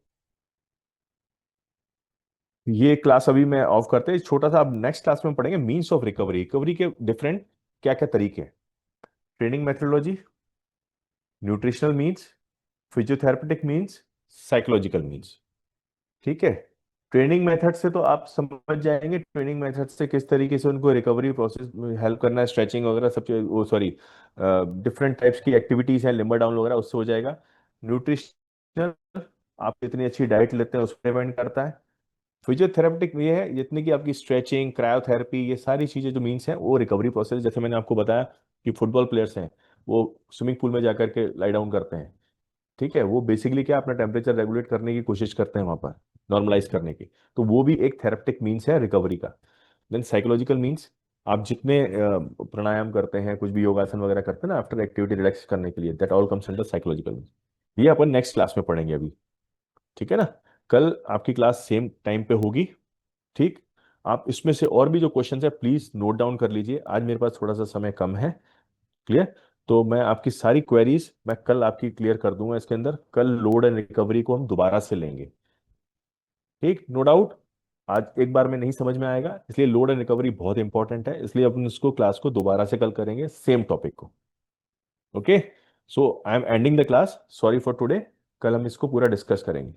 ये क्लास अभी मैं ऑफ करते हैं, छोटा सा, अब नेक्स्ट क्लास में पढ़ेंगे मीन्स ऑफ रिकवरी, रिकवरी के डिफरेंट क्या क्या तरीके हैं, training methodology, nutritional means, physiotherapeutic means, psychological means. ठीक है, ट्रेनिंग मेथड से तो आप समझ जाएंगे, ट्रेनिंग मेथड से किस तरीके से उनको रिकवरी प्रोसेस में हेल्प करना है, स्ट्रेचिंग वगैरह सब चीज, वो सॉरी, डिफरेंट टाइप्स की एक्टिविटीज हैं, लिम्बर डाउन वगैरह, उससे हो जाएगा। न्यूट्रिशनल, आप इतनी अच्छी डाइट लेते हैं उस पर डिपेंड करता है। फिजियोथेरेपेटिक ये है, जितनी की आपकी स्ट्रेचिंग, क्रायोथेरेपी, ये सारी चीजें जो मीन्स हैं, वो रिकवरी प्रोसेस, जैसे मैंने आपको बताया कि फुटबॉल प्लेयर्स हैं, वो स्विमिंग पूल में जाकर के लाई डाउन करते हैं। ठीक है, वो बेसिकली क्या, अपना टेम्परेचर रेगुलेट करने की कोशिश करते हैं वहां पर, नॉर्मलाइज करने की। तो वो भी एक थेरेप्टिक मीन्स है रिकवरी का। देन साइकोलॉजिकल मीन्स, आप जितने प्राणायाम करते हैं, कुछ भी योगासन वगैरह करते हैं ना आफ्टर एक्टिविटी रिलैक्स करने के लिए, that all comes under psychological means. ये अपन नेक्स्ट क्लास में पढ़ेंगे अभी। ठीक है ना, कल आपकी क्लास सेम टाइम पे होगी। ठीक, आप इसमें से और भी जो क्वेश्चन है प्लीज नोट डाउन कर लीजिए, आज मेरे पास थोड़ा सा समय कम है। क्लियर, तो मैं आपकी सारी क्वेरीज मैं कल आपकी क्लियर कर दूंगा इसके अंदर। कल लोड एंड रिकवरी को हम दोबारा से लेंगे। ठीक, नो डाउट, आज एक बार में नहीं समझ में आएगा, इसलिए लोड एंड रिकवरी बहुत इंपॉर्टेंट है, इसलिए अपन इसको क्लास को दोबारा से कल करेंगे सेम टॉपिक को। Okay, so I am ending the class, sorry for today, कल हम इसको पूरा डिस्कस करेंगे।